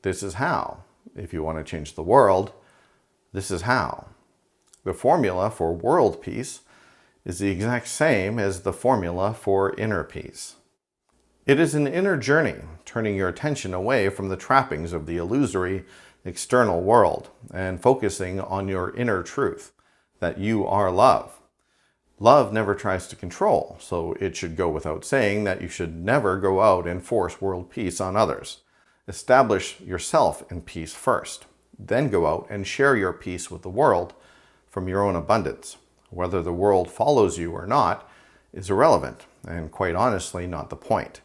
this is how. If you want to change the world, this is how. The formula for world peace is the exact same as the formula for inner peace. It is an inner journey, turning your attention away from the trappings of the illusory external world and focusing on your inner truth, that you are love. Love never tries to control, so it should go without saying that you should never go out and force world peace on others. Establish yourself in peace first, then go out and share your peace with the world from your own abundance. Whether the world follows you or not is irrelevant, and quite honestly not the point.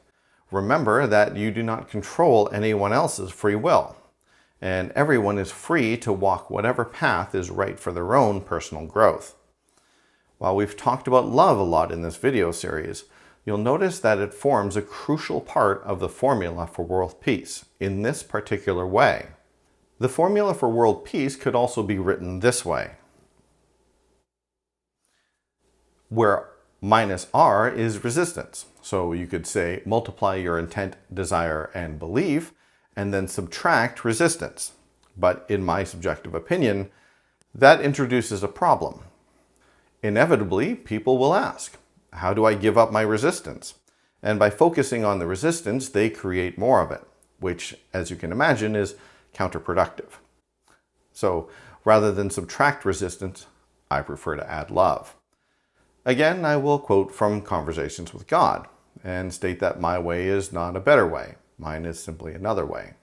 Remember that you do not control anyone else's free will, and everyone is free to walk whatever path is right for their own personal growth. While we've talked about love a lot in this video series, you'll notice that it forms a crucial part of the formula for world peace in this particular way. The formula for world peace could also be written this way, where minus R is resistance. So you could say multiply your intent, desire, and belief, and then subtract resistance. But in my subjective opinion, that introduces a problem. Inevitably, people will ask, how do I give up my resistance? And by focusing on the resistance, they create more of it, which, as you can imagine, is counterproductive. So rather than subtract resistance, I prefer to add love. Again, I will quote from Conversations with God and state that my way is not a better way. Mine is simply another way.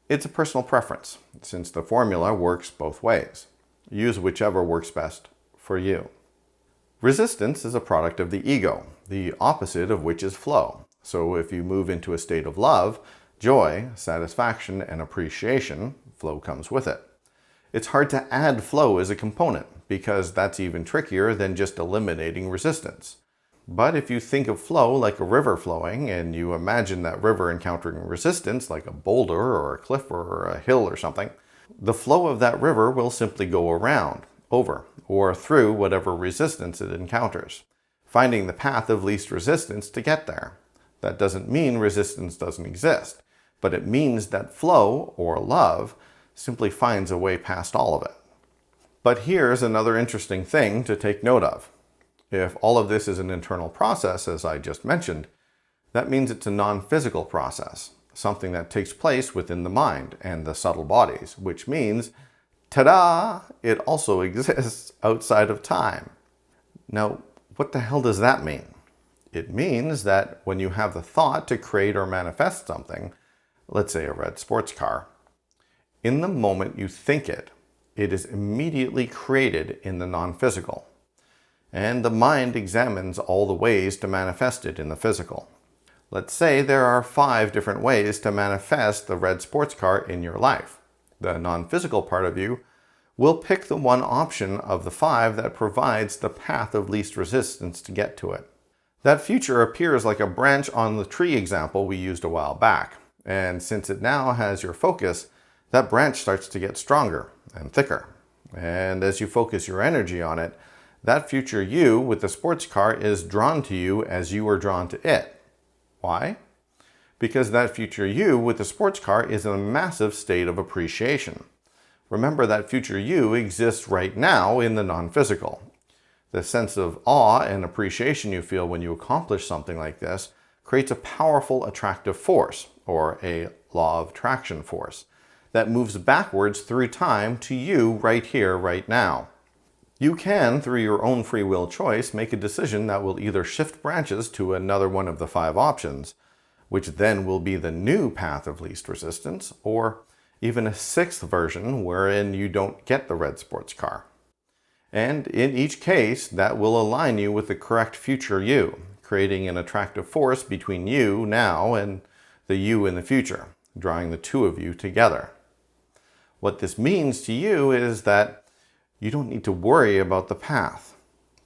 It's a personal preference, since the formula works both ways. Use whichever works best for you. Resistance is a product of the ego, the opposite of which is flow. So if you move into a state of love, joy, satisfaction, and appreciation, flow comes with it. It's hard to add flow as a component, because that's even trickier than just eliminating resistance. But if you think of flow like a river flowing, and you imagine that river encountering resistance like a boulder or a cliff or a hill or something, the flow of that river will simply go around, over, or through whatever resistance it encounters, finding the path of least resistance to get there. That doesn't mean resistance doesn't exist, but it means that flow, or love, simply finds a way past all of it. But here's another interesting thing to take note of. If all of this is an internal process, as I just mentioned, that means it's a non-physical process, something that takes place within the mind and the subtle bodies, which means, ta-da, it also exists outside of time. Now, what the hell does that mean? It means that when you have the thought to create or manifest something, let's say a red sports car, in the moment you think it, it is immediately created in the non-physical. And the mind examines all the ways to manifest it in the physical. Let's say there are 5 different ways to manifest the red sports car in your life. The non-physical part of you we'll pick the one option of the 5 that provides the path of least resistance to get to it. That future appears like a branch on the tree example we used a while back, and since it now has your focus, that branch starts to get stronger and thicker. And as you focus your energy on it, that future you with the sports car is drawn to you as you are drawn to it. Why? Because that future you with the sports car is in a massive state of appreciation. Remember that future you exists right now in the non-physical. The sense of awe and appreciation you feel when you accomplish something like this creates a powerful attractive force, or a law of attraction force, that moves backwards through time to you right here, right now. You can, through your own free will choice, make a decision that will either shift branches to another one of the 5 options, which then will be the new path of least resistance, or even a 6th version wherein you don't get the red sports car. And in each case, that will align you with the correct future you, creating an attractive force between you now and the you in the future, drawing the 2 of you together. What this means to you is that you don't need to worry about the path.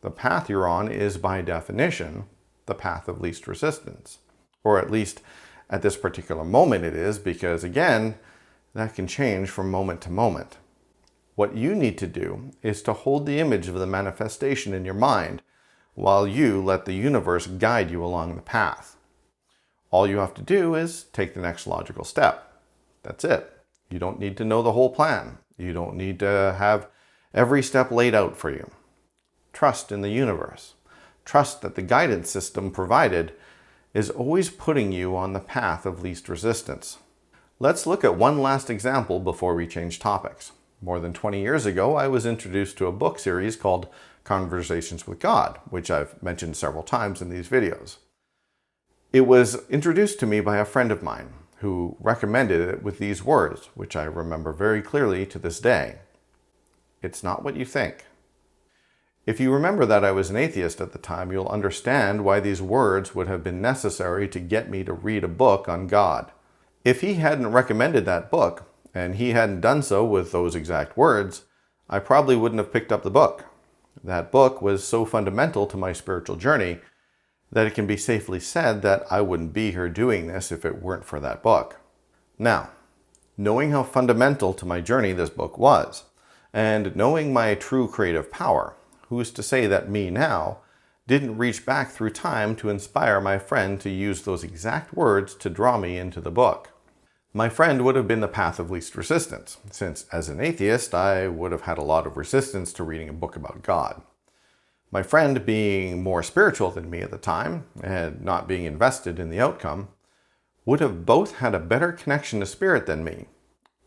The path you're on is, by definition, the path of least resistance. Or at least at this particular moment it is, because again, that can change from moment to moment. What you need to do is to hold the image of the manifestation in your mind while you let the universe guide you along the path. All you have to do is take the next logical step. That's it. You don't need to know the whole plan. You don't need to have every step laid out for you. Trust in the universe. Trust that the guidance system provided is always putting you on the path of least resistance. Let's look at one last example before we change topics. More than 20 years ago, I was introduced to a book series called Conversations with God, which I've mentioned several times in these videos. It was introduced to me by a friend of mine who recommended it with these words, which I remember very clearly to this day. It's not what you think. If you remember that I was an atheist at the time, you'll understand why these words would have been necessary to get me to read a book on God. If he hadn't recommended that book, and he hadn't done so with those exact words, I probably wouldn't have picked up the book. That book was so fundamental to my spiritual journey that it can be safely said that I wouldn't be here doing this if it weren't for that book. Now, knowing how fundamental to my journey this book was, and knowing my true creative power, who's to say that me now didn't reach back through time to inspire my friend to use those exact words to draw me into the book? My friend would have been the path of least resistance, since as an atheist, I would have had a lot of resistance to reading a book about God. My friend, being more spiritual than me at the time, and not being invested in the outcome, would have both had a better connection to spirit than me,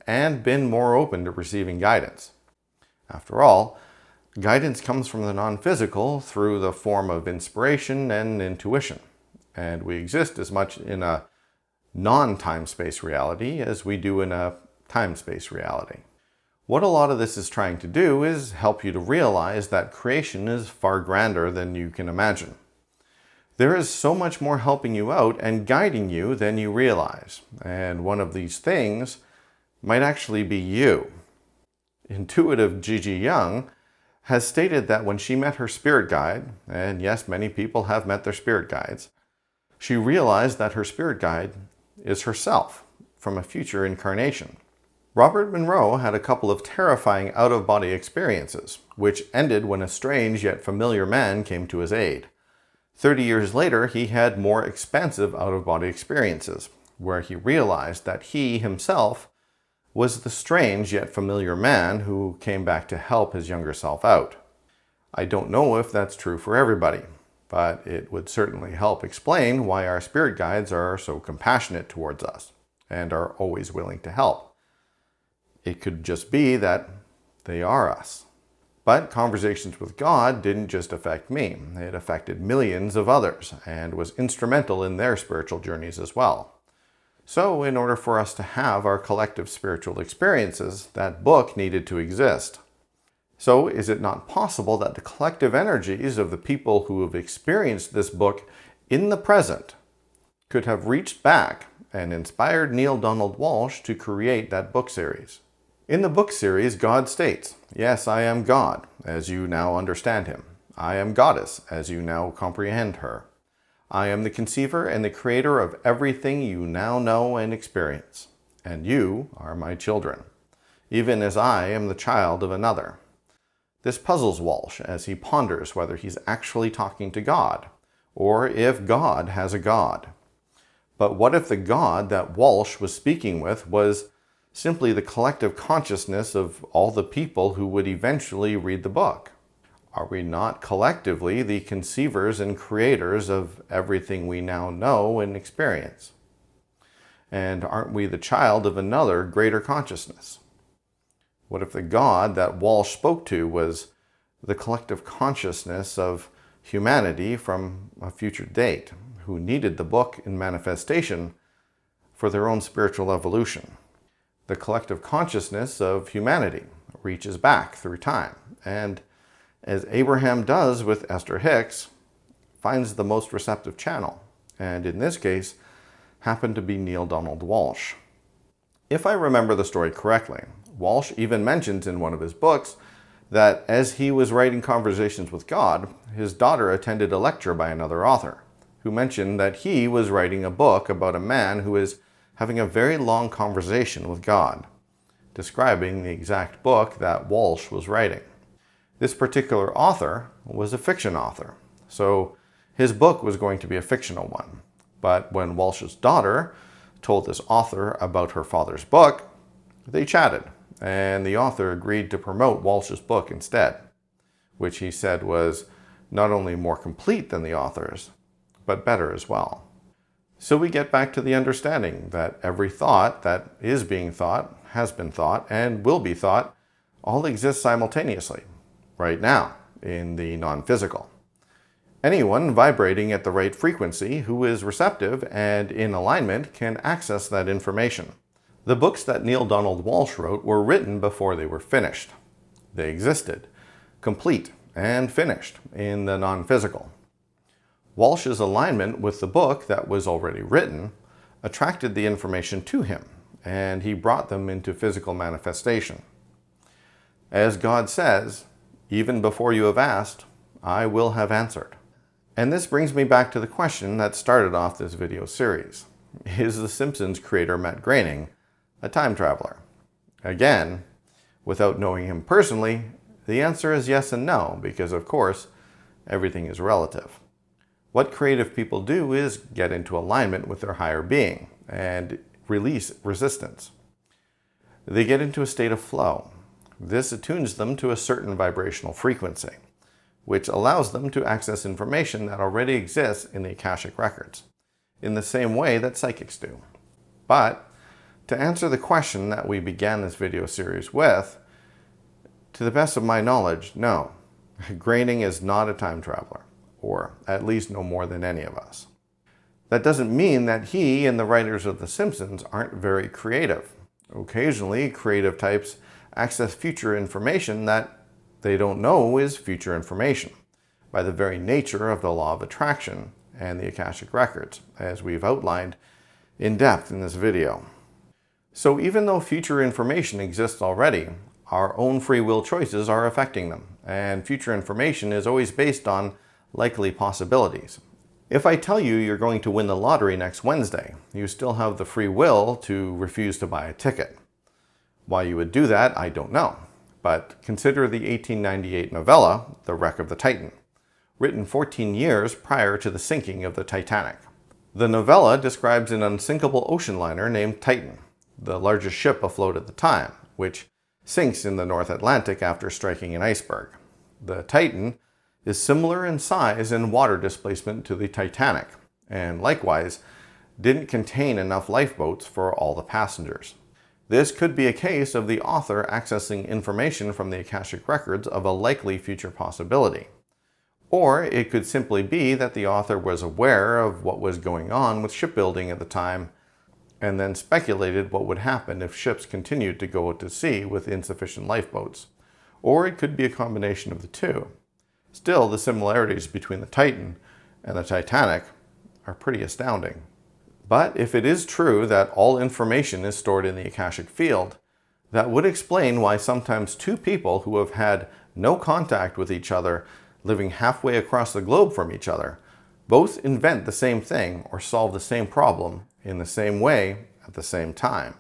and been more open to receiving guidance. After all, guidance comes from the non-physical through the form of inspiration and intuition, and we exist as much in a non-time-space reality as we do in a time-space reality. What a lot of this is trying to do is help you to realize that creation is far grander than you can imagine. There is so much more helping you out and guiding you than you realize, and one of these things might actually be you. Intuitive Gigi Young has stated that when she met her spirit guide, and yes, many people have met their spirit guides, she realized that her spirit guide is herself from a future incarnation. Robert Monroe had a couple of terrifying out-of-body experiences, which ended when a strange yet familiar man came to his aid. 30 years later, he had more expansive out-of-body experiences, where he realized that he himself was the strange yet familiar man who came back to help his younger self out. I don't know if that's true for everybody, but it would certainly help explain why our spirit guides are so compassionate towards us and are always willing to help. It could just be that they are us. But Conversations with God didn't just affect me. It affected millions of others and was instrumental in their spiritual journeys as well. So in order for us to have our collective spiritual experiences, that book needed to exist. So is it not possible that the collective energies of the people who have experienced this book in the present could have reached back and inspired Neale Donald Walsch to create that book series? In the book series, God states, "Yes, I am God, as you now understand him. I am Goddess, as you now comprehend her. I am the conceiver and the creator of everything you now know and experience. And you are my children, even as I am the child of another." This puzzles Walsch as he ponders whether he's actually talking to God, or if God has a God. But what if the God that Walsch was speaking with was simply the collective consciousness of all the people who would eventually read the book? Are we not collectively the conceivers and creators of everything we now know and experience? And aren't we the child of another greater consciousness? What if the God that Walsch spoke to was the collective consciousness of humanity from a future date, who needed the book in manifestation for their own spiritual evolution? The collective consciousness of humanity reaches back through time, and as Abraham does with Esther Hicks, finds the most receptive channel, and in this case, happened to be Neale Donald Walsch. If I remember the story correctly, Walsch even mentions in one of his books that as he was writing Conversations with God, his daughter attended a lecture by another author, who mentioned that he was writing a book about a man who is having a very long conversation with God, describing the exact book that Walsch was writing. This particular author was a fiction author, so his book was going to be a fictional one. But when Walsch's daughter told this author about her father's book, they chatted, and the author agreed to promote Walsch's book instead, which he said was not only more complete than the author's, but better as well. So we get back to the understanding that every thought that is being thought, has been thought, and will be thought, all exists simultaneously, right now, in the non-physical. Anyone vibrating at the right frequency who is receptive and in alignment can access that information. The books that Neale Donald Walsch wrote were written before they were finished. They existed, complete and finished, in the non-physical. Walsch's alignment with the book that was already written attracted the information to him, and he brought them into physical manifestation. As God says, "Even before you have asked, I will have answered." And this brings me back to the question that started off this video series. Is The Simpsons creator Matt Groening a time traveler? Again, without knowing him personally, the answer is yes and no, because of course, everything is relative. What creative people do is get into alignment with their higher being and release resistance. They get into a state of flow. This attunes them to a certain vibrational frequency, which allows them to access information that already exists in the Akashic records, in the same way that psychics do. But to answer the question that we began this video series with, to the best of my knowledge, no, Groening is not a time traveler, or at least no more than any of us. That doesn't mean that he and the writers of The Simpsons aren't very creative. Occasionally, creative types access future information that they don't know is future information, by the very nature of the law of attraction and the Akashic records, as we've outlined in depth in this video. So even though future information exists already, our own free will choices are affecting them, and future information is always based on likely possibilities. If I tell you you're going to win the lottery next Wednesday, you still have the free will to refuse to buy a ticket. Why you would do that, I don't know. But consider the 1898 novella, The Wreck of the Titan, written 14 years prior to the sinking of the Titanic. The novella describes an unsinkable ocean liner named Titan, the largest ship afloat at the time, which sinks in the North Atlantic after striking an iceberg. The Titan is similar in size and water displacement to the Titanic, and likewise didn't contain enough lifeboats for all the passengers. This could be a case of the author accessing information from the Akashic records of a likely future possibility. Or it could simply be that the author was aware of what was going on with shipbuilding at the time and then speculated what would happen if ships continued to go out to sea with insufficient lifeboats. Or it could be a combination of the two. Still, the similarities between the Titan and the Titanic are pretty astounding. But if it is true that all information is stored in the Akashic field, That would explain why sometimes two people who have had no contact with each other, living halfway across the globe from each other, both invent the same thing or solve the same problem in the same way at the same time.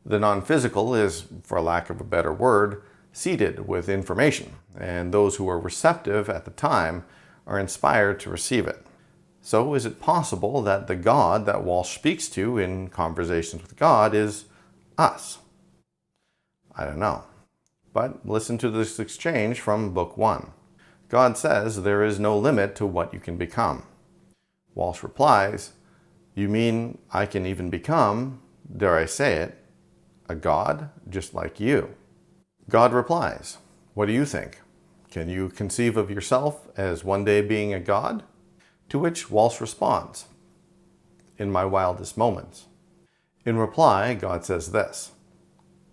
The non-physical is, for lack of a better word, seeded with information, and those who are receptive at the time are inspired to receive it. So is it possible that the God that Walsch speaks to in Conversations with God is us? I don't know. But listen to this exchange from Book 1. God says there is no limit to what you can become. Walsch replies, "You mean I can even become, dare I say it, a god just like you?" God replies, "What do you think? Can you conceive of yourself as one day being a god?" To which Walsch responds, "In my wildest moments." In reply, God says this,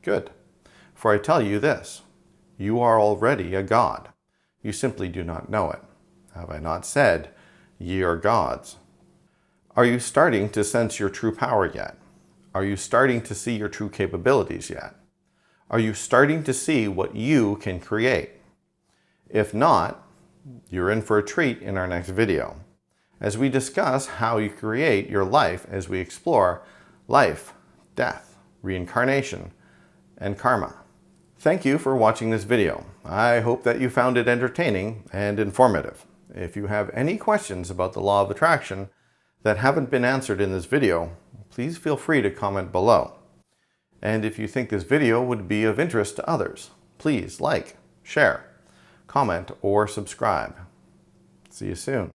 "Good. For I tell you this, you are already a god. You simply do not know it. Have I not said, ye are gods? Are you starting to sense your true power yet? Are you starting to see your true capabilities yet? Are you starting to see what you can create? If not, you're in for a treat in our next video, as we discuss how you create your life as we explore life, death, reincarnation, and karma. Thank you for watching this video. I hope that you found it entertaining and informative. If you have any questions about the law of attraction that haven't been answered in this video, please feel free to comment below. And if you think this video would be of interest to others, please like, share, comment, or subscribe. See you soon.